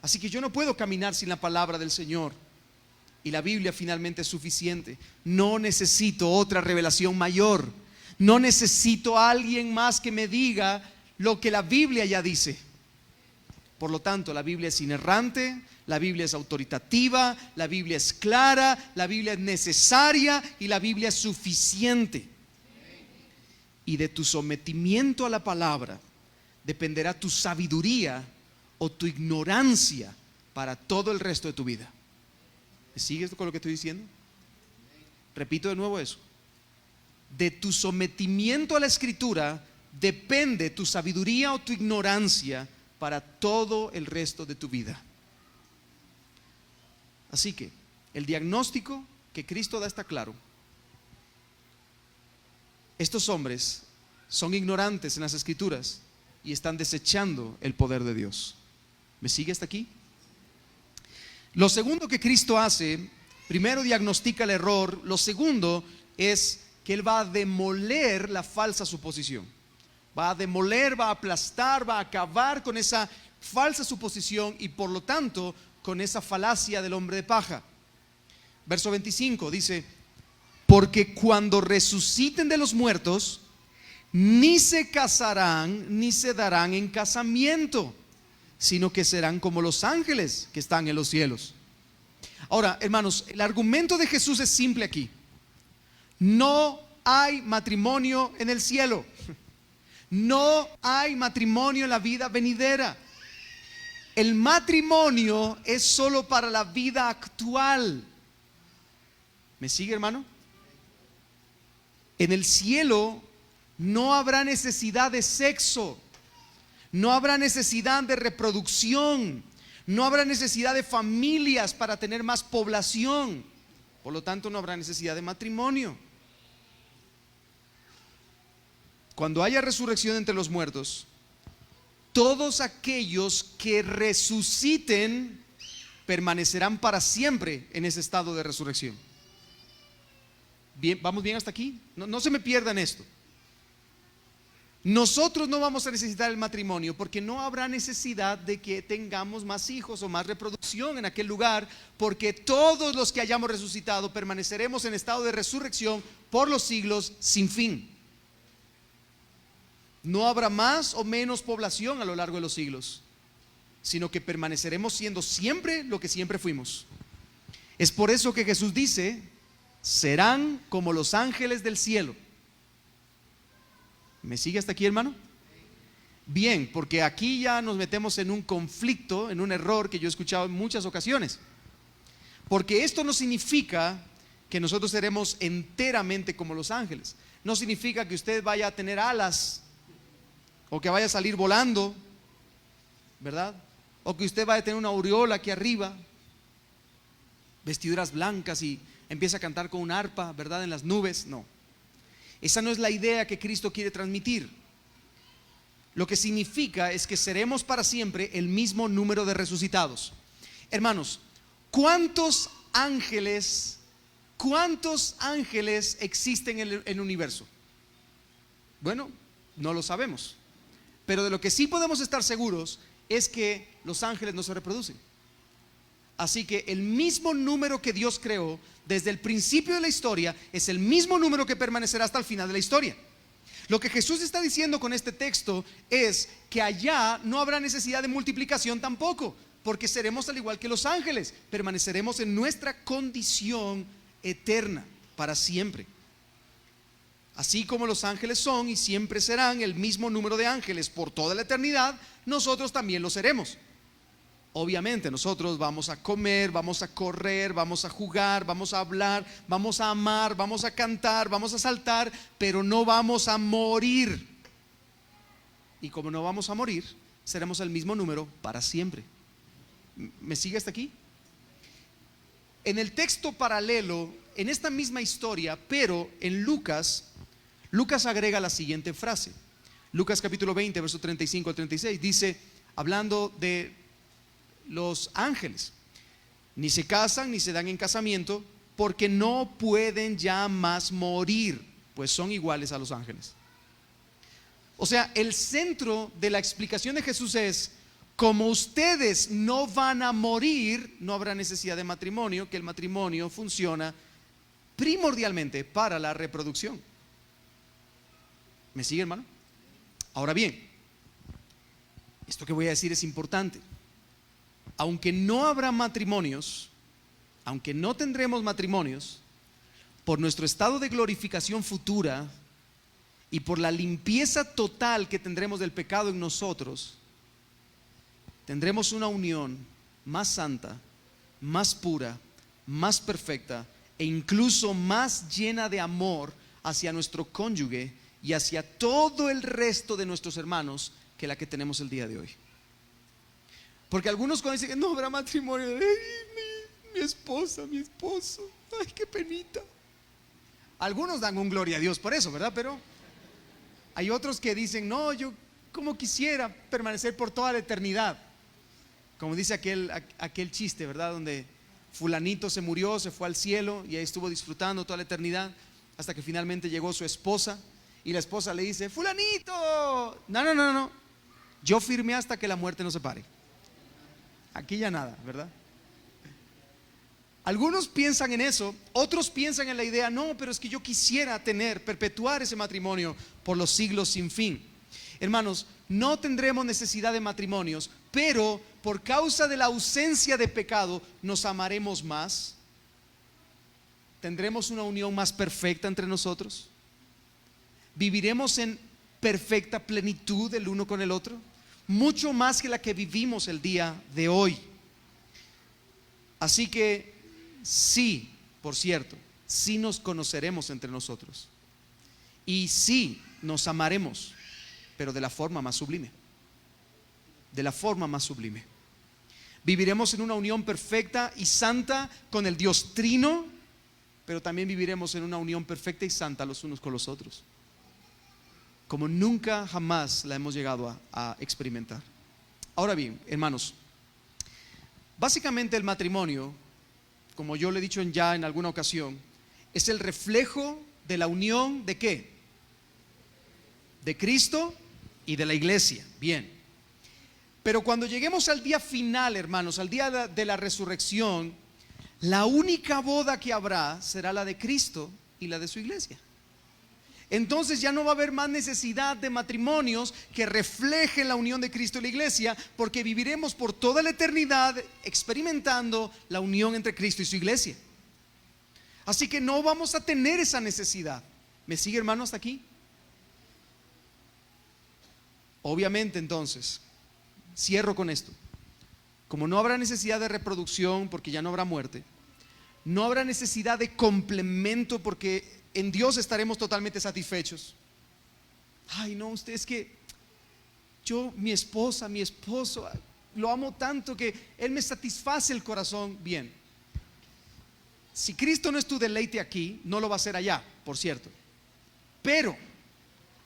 Así que yo no puedo caminar sin la palabra del Señor. Y la Biblia finalmente es suficiente. No necesito otra revelación mayor. No necesito a alguien más que me diga lo que la Biblia ya dice. Por lo tanto, la Biblia es inerrante, la Biblia es autoritativa, la Biblia es clara, la Biblia es necesaria y la Biblia es suficiente. Y de tu sometimiento a la palabra dependerá tu sabiduría o tu ignorancia para todo el resto de tu vida. ¿Me sigues con lo que estoy diciendo? Repito de nuevo eso. De tu sometimiento a la Escritura depende tu sabiduría o tu ignorancia para todo el resto de tu vida. Así que el diagnóstico que Cristo da está claro. Estos hombres son ignorantes en las Escrituras y están desechando el poder de Dios. ¿Me sigue hasta aquí? Lo segundo que Cristo hace, primero diagnostica el error. Lo segundo es que Él va a demoler la falsa suposición. Va a demoler, va a aplastar, va a acabar con esa falsa suposición y por lo tanto con esa falacia del hombre de paja. Verso 25 dice: porque cuando resuciten de los muertos, ni se casarán ni se darán en casamiento, sino que serán como los ángeles que están en los cielos. Ahora, hermanos, el argumento de Jesús es simple aquí. No hay matrimonio en el cielo. No hay matrimonio en la vida venidera. El matrimonio es solo para la vida actual. ¿Me sigue, hermano? En el cielo no habrá necesidad de sexo, no habrá necesidad de reproducción, no habrá necesidad de familias para tener más población. Por lo tanto, no habrá necesidad de matrimonio. Cuando haya resurrección entre los muertos, todos aquellos que resuciten permanecerán para siempre en ese estado de resurrección. Bien, ¿vamos bien hasta aquí? No se me pierdan esto. Nosotros no vamos a necesitar el matrimonio porque no habrá necesidad de que tengamos más hijos o más reproducción en aquel lugar, porque todos los que hayamos resucitado permaneceremos en estado de resurrección por los siglos sin fin. No habrá más o menos población a lo largo de los siglos, sino que permaneceremos siendo siempre lo que siempre fuimos. Es por eso que Jesús dice: serán como los ángeles del cielo. ¿Me sigue hasta aquí, hermano? Bien, porque aquí ya nos metemos en un conflicto, en un error que yo he escuchado en muchas ocasiones. Porque esto no significa que nosotros seremos enteramente como los ángeles. No significa que usted vaya a tener alas o que vaya a salir volando, ¿verdad? O que usted vaya a tener una aureola aquí arriba. vestiduras blancas y empieza a cantar con un arpa, ¿verdad? En las nubes. No, esa no es la idea que Cristo quiere transmitir. Lo que significa es que seremos para siempre el mismo número de resucitados. Hermanos, ¿cuántos ángeles existen en el universo? Bueno, no lo sabemos, pero de lo que sí podemos estar seguros es que los ángeles no se reproducen. Así que el mismo número que Dios creó desde el principio de la historia es el mismo número que permanecerá hasta el final de la historia. Lo que Jesús está diciendo con este texto es que allá no habrá necesidad de multiplicación tampoco, porque seremos al igual que los ángeles, permaneceremos en nuestra condición eterna para siempre. Así como los ángeles son y siempre serán el mismo número de ángeles por toda la eternidad, nosotros también lo seremos. Obviamente nosotros vamos a comer, vamos a correr, vamos a jugar, vamos a hablar, vamos a amar, vamos a cantar, vamos a saltar, pero no vamos a morir. Y como no vamos a morir, seremos el mismo número para siempre. ¿Me sigue hasta aquí? En el texto paralelo, en esta misma historia, pero en Lucas agrega la siguiente frase. Lucas capítulo 20, verso 35 al 36, dice, hablando de los ángeles: ni se casan ni se dan en casamiento, porque no pueden ya más morir, pues son iguales a los ángeles. O sea, el centro de la explicación de Jesús es: como ustedes no van a morir, no habrá necesidad de matrimonio, que el matrimonio funciona primordialmente para la reproducción. ¿Me sigue, hermano? Ahora bien, esto que voy a decir es importante. Aunque no habrá matrimonios, aunque no tendremos matrimonios, por nuestro estado de glorificación futura y por la limpieza total que tendremos del pecado en nosotros, tendremos una unión más santa, más pura, más perfecta e incluso más llena de amor hacia nuestro cónyuge y hacia todo el resto de nuestros hermanos que la que tenemos el día de hoy. Porque algunos cuando dicen que no habrá matrimonio, mi esposa, mi esposo, ay, qué penita. Algunos dan un gloria a Dios por eso, ¿verdad? Pero hay otros que dicen, no, yo como quisiera permanecer por toda la eternidad. Como dice aquel chiste, ¿verdad? Donde fulanito se murió, se fue al cielo y ahí estuvo disfrutando toda la eternidad hasta que finalmente llegó su esposa y la esposa le dice, fulanito, no, yo firmé hasta que la muerte nos separe. Aquí ya nada, ¿verdad? Algunos piensan en eso, otros piensan en la idea, no, pero es que yo quisiera perpetuar ese matrimonio por los siglos sin fin. Hermanos, no tendremos necesidad de matrimonios, pero por causa de la ausencia de pecado nos amaremos más. Tendremos una unión más perfecta entre nosotros. Viviremos en perfecta plenitud el uno con el otro, mucho más que la que vivimos el día de hoy. Así que sí, por cierto, sí nos conoceremos entre nosotros y sí nos amaremos, pero de la forma más sublime. De la forma más sublime. Viviremos en una unión perfecta y santa con el Dios Trino, pero también viviremos en una unión perfecta y santa los unos con los otros, como nunca jamás la hemos llegado a experimentar. Ahora bien, hermanos, básicamente el matrimonio, como yo le he dicho ya en alguna ocasión, es el reflejo de la unión ¿de qué? De Cristo y de la iglesia. Bien. Pero cuando lleguemos al día final, hermanos, al día de la resurrección, la única boda que habrá será la de Cristo y la de su iglesia. Entonces ya no va a haber más necesidad de matrimonios que reflejen la unión de Cristo y la iglesia, porque viviremos por toda la eternidad experimentando la unión entre Cristo y su iglesia. Así que no vamos a tener esa necesidad. ¿Me sigue, hermano, hasta aquí? Obviamente, entonces, cierro con esto. Como no habrá necesidad de reproducción porque ya no habrá muerte, no habrá necesidad de complemento porque en Dios estaremos totalmente satisfechos. Ay, no, usted es que yo, mi esposa, mi esposo, lo amo tanto que Él me satisface el corazón. Bien, si Cristo no es tu deleite aquí, no lo va a ser allá, por cierto. Pero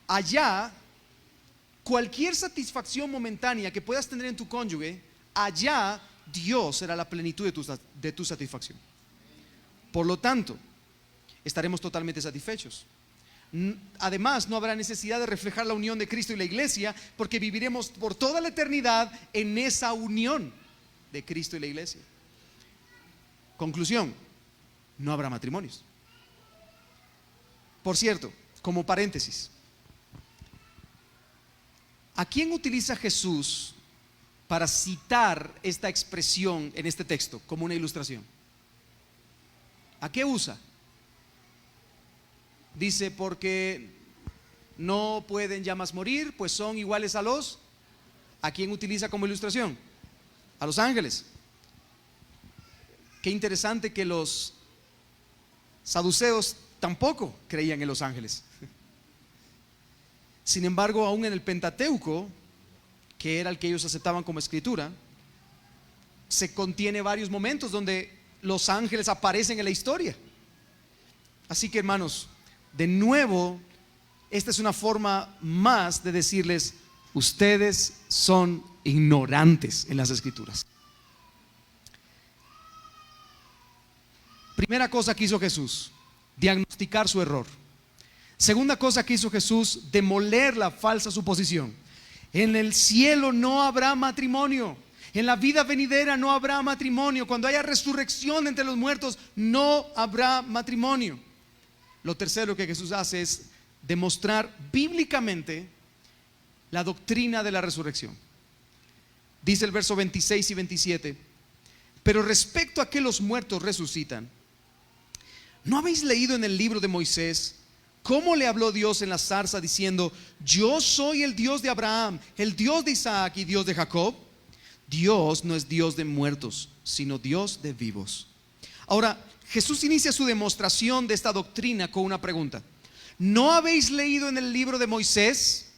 allá, cualquier satisfacción momentánea que puedas tener en tu cónyuge, allá Dios será la plenitud de tu satisfacción. Por lo tanto, estaremos totalmente satisfechos. Además, no habrá necesidad de reflejar la unión de Cristo y la iglesia, porque viviremos por toda la eternidad en esa unión de Cristo y la iglesia. Conclusión: no habrá matrimonios. Por cierto, como paréntesis, ¿a quién utiliza Jesús para citar esta expresión en este texto como una ilustración? ¿A qué usa? Dice, porque no pueden ya más morir, pues son iguales a los... ¿A quién utiliza como ilustración? A los ángeles. Qué interesante que los saduceos tampoco creían en los ángeles. Sin embargo, aún en el Pentateuco, que era el que ellos aceptaban como escritura, se contiene varios momentos donde los ángeles aparecen en la historia. Así que, hermanos, de nuevo, esta es una forma más de decirles: ustedes son ignorantes en las escrituras. Primera cosa que hizo Jesús: diagnosticar su error. Segunda cosa que hizo Jesús: demoler la falsa suposición. En el cielo no habrá matrimonio. En la vida venidera no habrá matrimonio. Cuando haya resurrección entre los muertos, no habrá matrimonio. Lo tercero que Jesús hace es demostrar bíblicamente la doctrina de la resurrección. Dice el verso 26 y 27: pero respecto a que los muertos resucitan, ¿no habéis leído en el libro de Moisés cómo le habló Dios en la zarza diciendo: yo soy el Dios de Abraham, el Dios de Isaac y Dios de Jacob? Dios no es Dios de muertos, sino Dios de vivos. Ahora, Jesús inicia su demostración de esta doctrina con una pregunta: ¿no habéis leído en el libro de Moisés?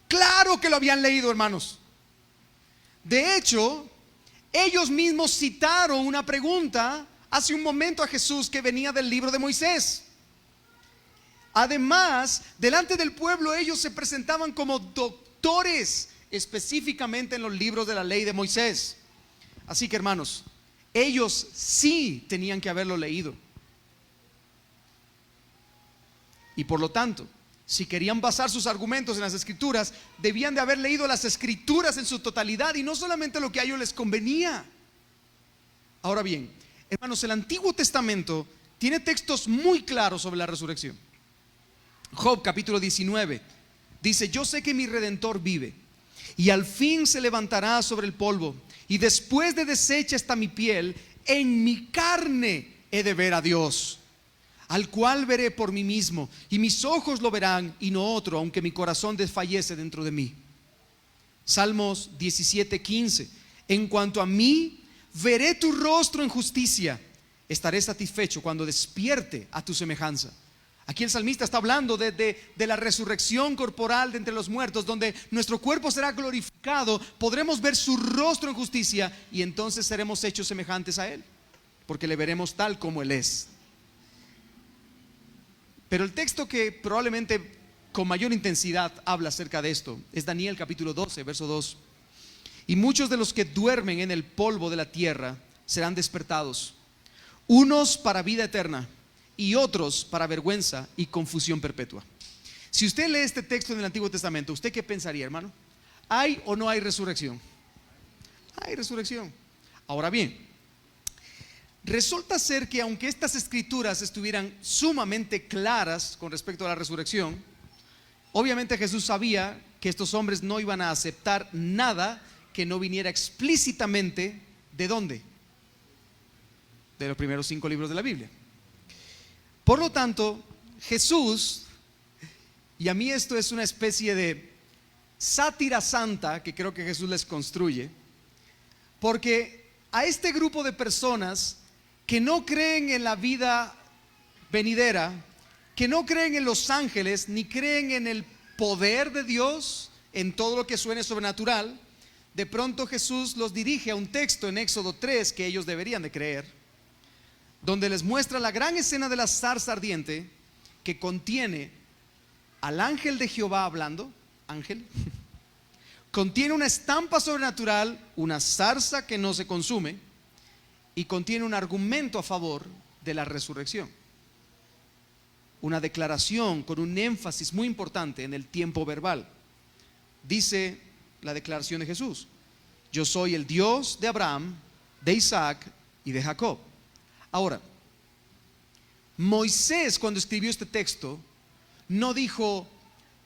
Claro que lo habían leído, hermanos. De hecho, ellos mismos citaron una pregunta hace un momento a Jesús que venía del libro de Moisés. Además, delante del pueblo ellos se presentaban como doctores específicamente en los libros de la ley de Moisés. Así que, hermanos, ellos sí tenían que haberlo leído. Y por lo tanto, si querían basar sus argumentos en las escrituras, debían de haber leído las escrituras en su totalidad y no solamente lo que a ellos les convenía. Ahora bien, hermanos, el Antiguo Testamento tiene textos muy claros sobre la resurrección. Job capítulo 19 dice: yo sé que mi Redentor vive y al fin se levantará sobre el polvo, y después de deshecha está mi piel, en mi carne he de ver a Dios, al cual veré por mí mismo, y mis ojos lo verán y no otro, aunque mi corazón desfallece dentro de mí. Salmos 17:15: en cuanto a mí, veré tu rostro en justicia, estaré satisfecho cuando despierte a tu semejanza. Aquí el salmista está hablando de la resurrección corporal de entre los muertos, donde nuestro cuerpo será glorificado, podremos ver su rostro en justicia y entonces seremos hechos semejantes a Él, porque le veremos tal como Él es. Pero el texto que probablemente con mayor intensidad habla acerca de esto es Daniel capítulo 12, verso 2. Y muchos de los que duermen en el polvo de la tierra serán despertados, unos para vida eterna y otros para vergüenza y confusión perpetua. Si usted lee este texto en el Antiguo Testamento, ¿usted qué pensaría, hermano? ¿Hay o no hay resurrección? Hay resurrección. Ahora bien, resulta ser que aunque estas escrituras estuvieran sumamente claras con respecto a la resurrección, obviamente Jesús sabía que estos hombres no iban a aceptar nada que no viniera explícitamente ¿de dónde? De los primeros 5 libros de la Biblia. Por lo tanto, Jesús, y a mí esto es una especie de sátira santa que creo que Jesús les construye, porque a este grupo de personas que no creen en la vida venidera, que no creen en los ángeles, ni creen en el poder de Dios, en todo lo que suene sobrenatural, de pronto Jesús los dirige a un texto en Éxodo 3 que ellos deberían de creer, donde les muestra la gran escena de la zarza ardiente que contiene al ángel de Jehová hablando, ángel, contiene una estampa sobrenatural, una zarza que no se consume, y contiene un argumento a favor de la resurrección. Una declaración con un énfasis muy importante en el tiempo verbal. Dice la declaración de Jesús: yo soy el Dios de Abraham, de Isaac y de Jacob. Ahora, Moisés, cuando escribió este texto, no dijo: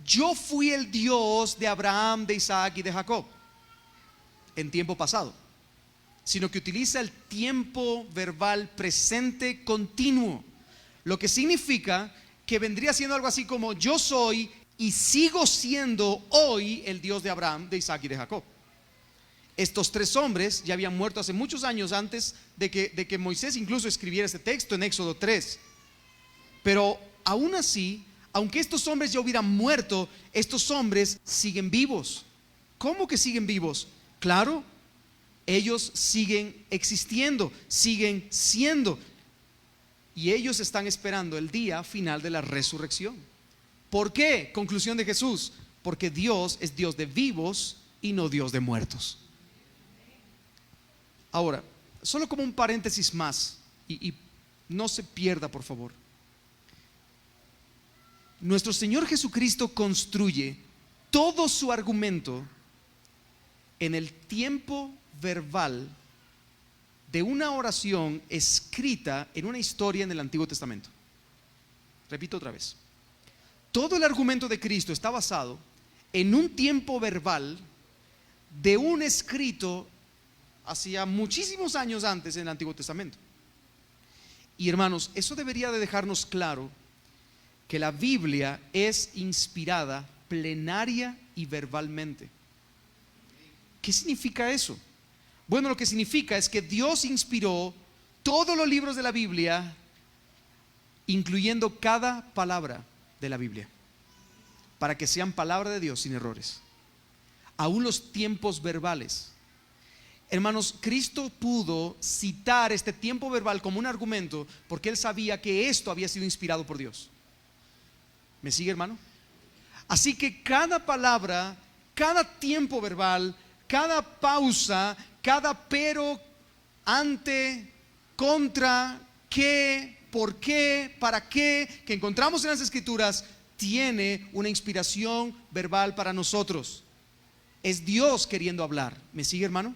yo fui el Dios de Abraham, de Isaac y de Jacob, en tiempo pasado, sino que utiliza el tiempo verbal presente continuo, lo que significa que vendría siendo algo así como: yo soy y sigo siendo hoy el Dios de Abraham, de Isaac y de Jacob. Estos tres hombres ya habían muerto hace muchos años antes de que Moisés incluso escribiera este texto en Éxodo 3. Pero aún así, aunque estos hombres ya hubieran muerto, estos hombres siguen vivos. ¿Cómo que siguen vivos? Claro, ellos siguen existiendo, siguen siendo. Y ellos están esperando el día final de la resurrección. ¿Por qué? Conclusión de Jesús: porque Dios es Dios de vivos y no Dios de muertos. Ahora, solo como un paréntesis más, y no se pierda, por favor. Nuestro Señor Jesucristo construye todo su argumento en el tiempo verbal de una oración escrita en una historia en el Antiguo Testamento. Repito otra vez: todo el argumento de Cristo está basado en un tiempo verbal de un escrito hacía muchísimos años antes en el Antiguo Testamento. Y hermanos, eso debería de dejarnos claro que la Biblia es inspirada plenaria y verbalmente. ¿Qué significa eso? Bueno, lo que significa es que Dios inspiró todos los libros de la Biblia, incluyendo cada palabra de la Biblia, para que sean palabra de Dios sin errores. Aún los tiempos verbales. Hermanos, Cristo pudo citar este tiempo verbal como un argumento porque Él sabía que esto había sido inspirado por Dios. ¿Me sigue, hermano? Así que cada palabra, cada tiempo verbal, cada pausa, cada pero, ante, contra, qué, por qué, para qué, que encontramos en las Escrituras, tiene una inspiración verbal para nosotros. Es Dios queriendo hablar. ¿Me sigue, hermano?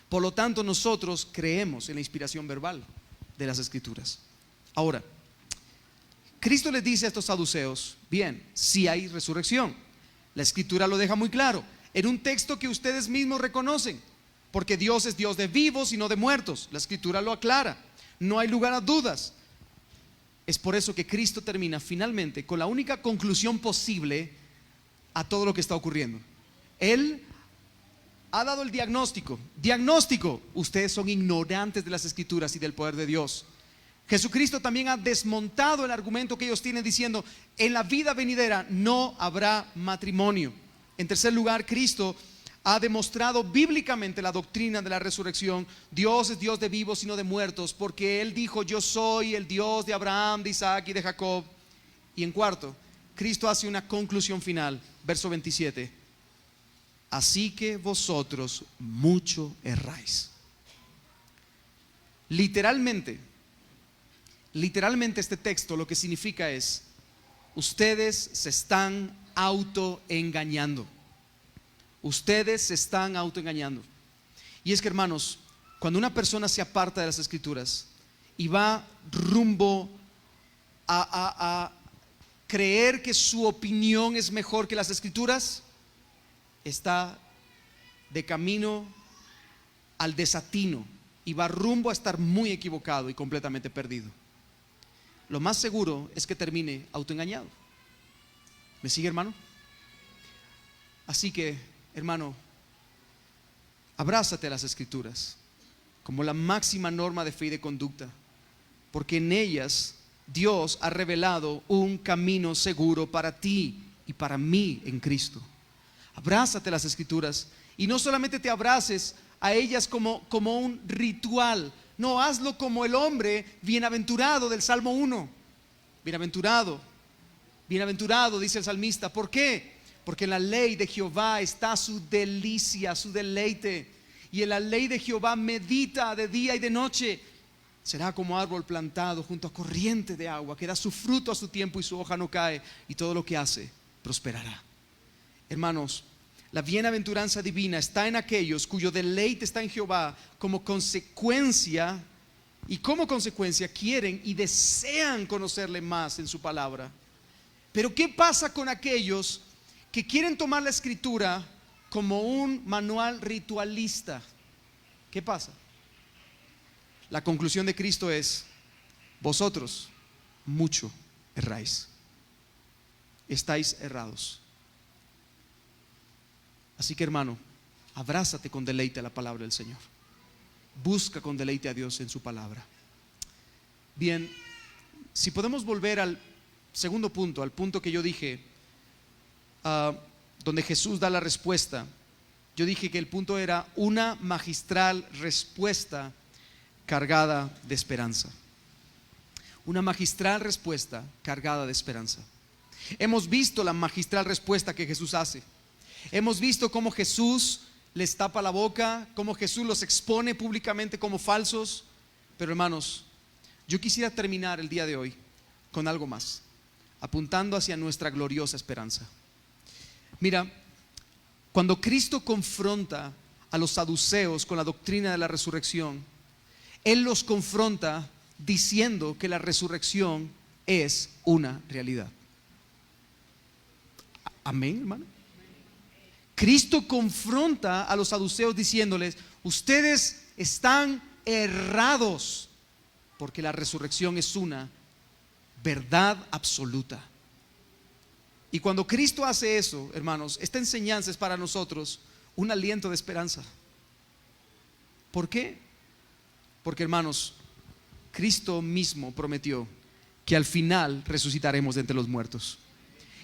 Por lo tanto, nosotros creemos en la inspiración verbal de las Escrituras. Ahora, Cristo les dice a estos saduceos: bien, sí hay resurrección. La Escritura lo deja muy claro en un texto que ustedes mismos reconocen, porque Dios es Dios de vivos y no de muertos. La Escritura lo aclara, no hay lugar a dudas. Es por eso que Cristo termina finalmente con la única conclusión posible a todo lo que está ocurriendo. Él ha dado el diagnóstico: ustedes son ignorantes de las Escrituras y del poder de Dios. Jesucristo también ha desmontado el argumento que ellos tienen diciendo: en la vida venidera no habrá matrimonio. En tercer lugar, Cristo ha demostrado bíblicamente la doctrina de la resurrección. Dios es Dios de vivos y no de muertos, porque Él dijo: yo soy el Dios de Abraham, de Isaac y de Jacob. Y en cuarto, Cristo hace una conclusión final, verso 27: así que vosotros mucho erráis. Literalmente este texto lo que significa es: ustedes se están autoengañando. Ustedes se están autoengañando. Y es que, hermanos, cuando una persona se aparta de las Escrituras y va rumbo a creer que su opinión es mejor que las Escrituras, está de camino al desatino y va rumbo a estar muy equivocado y completamente perdido. Lo más seguro es que termine autoengañado. ¿Me sigue, hermano? Así que, hermano, abrázate a las Escrituras como la máxima norma de fe y de conducta, porque en ellas Dios ha revelado un camino seguro para ti y para mí en Cristo. Abrázate a las Escrituras Y no solamente te abraces a ellas como un ritual. No, hazlo como el hombre bienaventurado del Salmo 1. Bienaventurado, bienaventurado, dice el salmista. ¿Por qué? Porque en la ley de Jehová está su delicia, su deleite. Y en la ley de Jehová medita de día y de noche. Será como árbol plantado junto a corriente de agua, que da su fruto a su tiempo y su hoja no cae, y todo lo que hace prosperará. Hermanos, la bienaventuranza divina está en aquellos cuyo deleite está en Jehová, como consecuencia quieren y desean conocerle más en su palabra. Pero ¿qué pasa con aquellos que quieren tomar la escritura como un manual ritualista? ¿Qué pasa? La conclusión de Cristo es: vosotros mucho erráis, estáis errados. Así que, hermano, abrázate con deleite a la palabra del Señor. Busca con deleite a Dios en su palabra. Bien, si podemos volver al segundo punto, al punto que yo dije, donde Jesús da la respuesta. Yo dije que el punto era una magistral respuesta cargada de esperanza. Una magistral respuesta cargada de esperanza. Hemos visto la magistral respuesta que Jesús hace. Hemos visto cómo Jesús les tapa la boca, cómo Jesús los expone públicamente como falsos. Pero, hermanos, yo quisiera terminar el día de hoy con algo más, apuntando hacia nuestra gloriosa esperanza. Mira, cuando Cristo confronta a los saduceos con la doctrina de la resurrección, Él los confronta diciendo que la resurrección es una realidad. Amén, hermano. Cristo confronta a los saduceos diciéndoles: ustedes están errados, porque la resurrección es una verdad absoluta. Y cuando Cristo hace eso, hermanos, esta enseñanza es para nosotros un aliento de esperanza. ¿Por qué? Porque, hermanos, Cristo mismo prometió que al final resucitaremos de entre los muertos.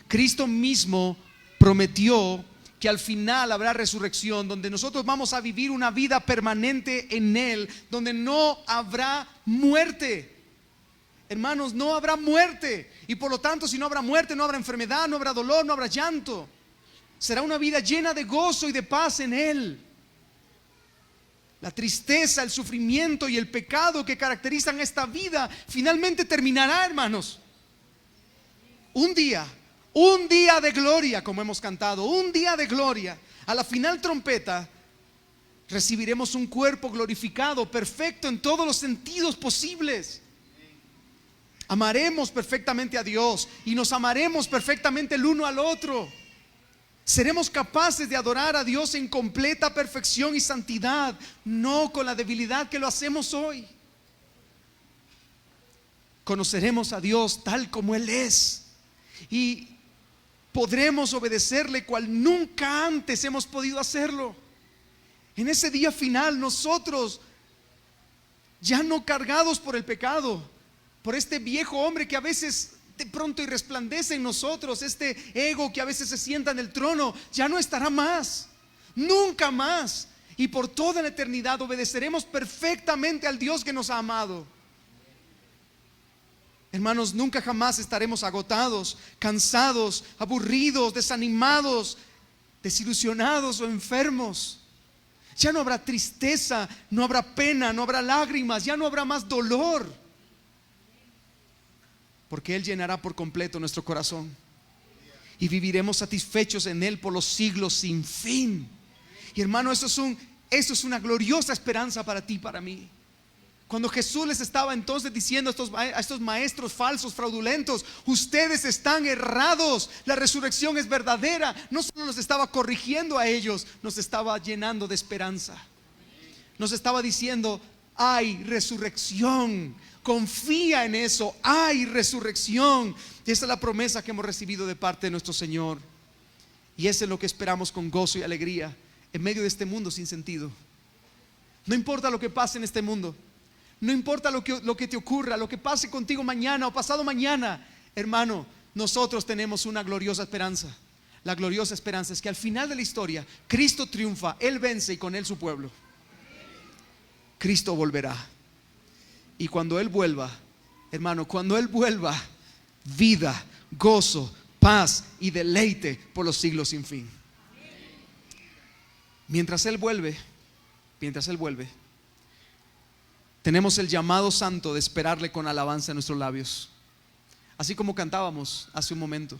Cristo mismo prometió que al final habrá resurrección, donde nosotros vamos a vivir una vida permanente en Él, donde no habrá muerte. Hermanos, no habrá muerte. Y por lo tanto, si no habrá muerte, no habrá enfermedad, no habrá dolor, no habrá llanto. Será una vida llena de gozo y de paz en Él. La tristeza, el sufrimiento y el pecado que caracterizan esta vida finalmente terminará, hermanos. Un día de gloria, como hemos cantado, un día de gloria. A la final trompeta recibiremos un cuerpo glorificado, perfecto en todos los sentidos posibles. Amaremos perfectamente a Dios y nos amaremos perfectamente el uno al otro. Seremos capaces de adorar a Dios en completa perfección y santidad, no con la debilidad que lo hacemos hoy. Conoceremos a Dios tal como Él es y podremos obedecerle cual nunca antes hemos podido hacerlo. En ese día final, nosotros, ya no cargados por el pecado, por este viejo hombre que a veces de pronto y resplandece en nosotros, este ego que a veces se sienta en el trono, ya no estará más, nunca más. Y por toda la eternidad obedeceremos perfectamente al Dios que nos ha amado. Hermanos, nunca jamás estaremos agotados, cansados, aburridos, desanimados, desilusionados o enfermos. Ya no habrá tristeza, no habrá pena, no habrá lágrimas, ya no habrá más dolor. Porque Él llenará por completo nuestro corazón y viviremos satisfechos en Él por los siglos sin fin. Y hermano, eso es una gloriosa esperanza para ti y para mí. Cuando Jesús les estaba entonces diciendo a estos maestros falsos, fraudulentos: ustedes están errados, la resurrección es verdadera, no solo los estaba corrigiendo a ellos, nos estaba llenando de esperanza. Nos estaba diciendo: hay resurrección, confía en eso, hay resurrección. Y esa es la promesa que hemos recibido de parte de nuestro Señor. Y es en lo que esperamos con gozo y alegría en medio de este mundo sin sentido. No importa lo que pase en este mundo, no importa lo que te ocurra, lo que pase contigo mañana o pasado mañana, hermano, nosotros tenemos una gloriosa esperanza. la gloriosa esperanza es que al final de la historia Cristo triunfa, Él vence y con Él su pueblo. Cristo volverá. Y cuando Él vuelva, hermano, cuando Él vuelva, vida, gozo, paz y deleite por los siglos sin fin. Mientras Él vuelve, tenemos el llamado santo de esperarle con alabanza en nuestros labios. Así como cantábamos hace un momento,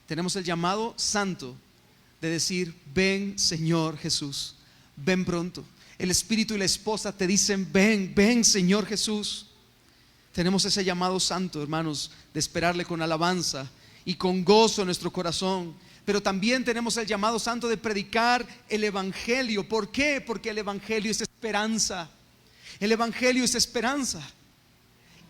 tenemos el llamado santo de decir: ven Señor Jesús, ven pronto. El Espíritu y la esposa te dicen: ven, ven Señor Jesús. Tenemos ese llamado santo, hermanos, de esperarle con alabanza y con gozo en nuestro corazón. Pero también tenemos el llamado santo de predicar el Evangelio. ¿Por qué? Porque el Evangelio es esperanza. El Evangelio es esperanza.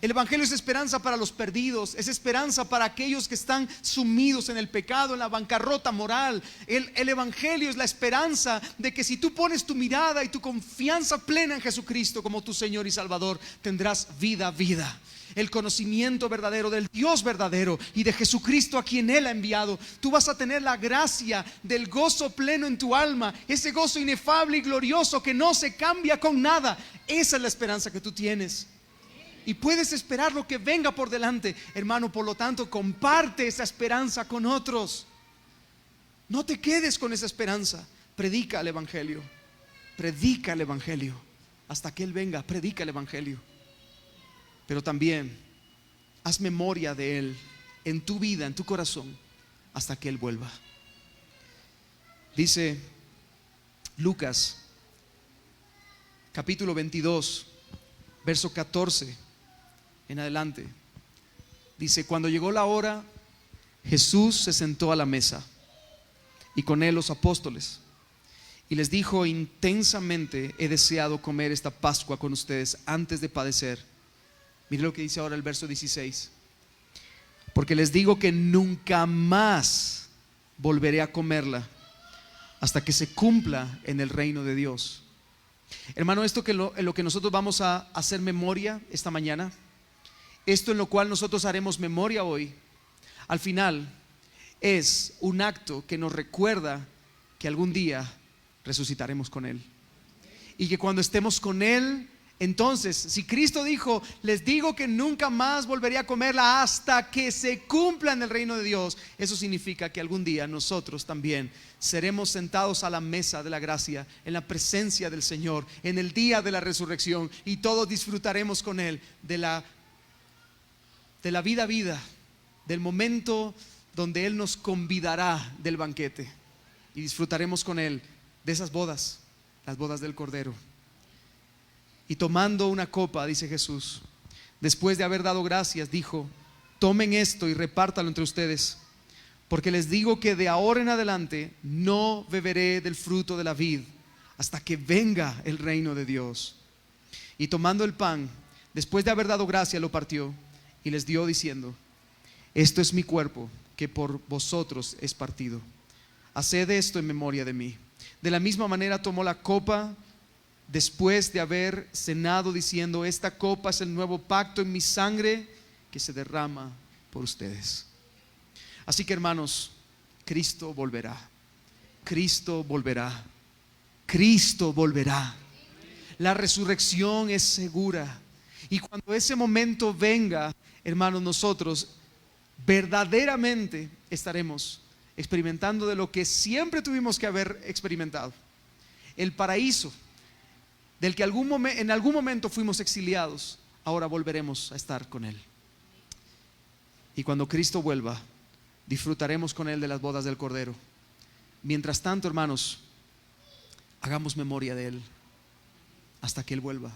El Evangelio es esperanza para los perdidos, es esperanza para aquellos que están sumidos en el pecado, en la bancarrota moral. El Evangelio es la esperanza de que si tú pones tu mirada y tu confianza plena en Jesucristo como tu Señor y Salvador, tendrás vida. El conocimiento verdadero del Dios verdadero y de Jesucristo a quien Él ha enviado. Tú vas a tener la gracia del gozo pleno en tu alma, ese gozo inefable y glorioso que no se cambia con nada. Esa es la esperanza que tú tienes. Y puedes esperar lo que venga por delante, hermano. Por lo tanto, comparte esa esperanza con otros. No te quedes con esa esperanza. Predica el Evangelio. Predica el Evangelio. Hasta que Él venga, predica el Evangelio. Pero también haz memoria de Él en tu vida, en tu corazón, hasta que Él vuelva. Dice Lucas capítulo 22, verso 14 en adelante. Dice: cuando llegó la hora, Jesús se sentó a la mesa y con Él los apóstoles, y les dijo: intensamente he deseado comer esta Pascua con ustedes antes de padecer. Mire lo que dice ahora el verso 16: porque les digo que nunca más volveré a comerla hasta que se cumpla en el reino de Dios. Hermano, esto en lo que nosotros vamos a hacer memoria esta mañana, esto en lo cual nosotros haremos memoria hoy, al final es un acto que nos recuerda que algún día resucitaremos con Él, y que cuando estemos con Él, entonces, si Cristo dijo: les digo que nunca más volveré a comerla hasta que se cumpla en el reino de Dios, eso significa que algún día nosotros también seremos sentados a la mesa de la gracia, en la presencia del Señor, en el día de la resurrección, y todos disfrutaremos con Él de la vida, del momento donde Él nos convidará del banquete, y disfrutaremos con Él de esas bodas, las bodas del Cordero. Y tomando una copa, dice Jesús, después de haber dado gracias, dijo: tomen esto y repártalo entre ustedes, porque les digo que de ahora en adelante no beberé del fruto de la vid hasta que venga el reino de Dios. Y tomando el pan, después de haber dado gracias, lo partió y les dio diciendo: esto es mi cuerpo, que por vosotros es partido. Haced esto en memoria de mí. De la misma manera tomó la copa después de haber cenado, diciendo: esta copa es el nuevo pacto en mi sangre, que se derrama por ustedes. Así que, hermanos, Cristo volverá. Cristo volverá. Cristo volverá. La resurrección es segura. Y cuando ese momento venga, hermanos, nosotros verdaderamente estaremos experimentando de lo que siempre tuvimos que haber experimentado: el paraíso, del que en algún momento fuimos exiliados. Ahora volveremos a estar con Él. Y cuando Cristo vuelva, disfrutaremos con Él de las bodas del Cordero. Mientras tanto, hermanos, hagamos memoria de Él hasta que Él vuelva.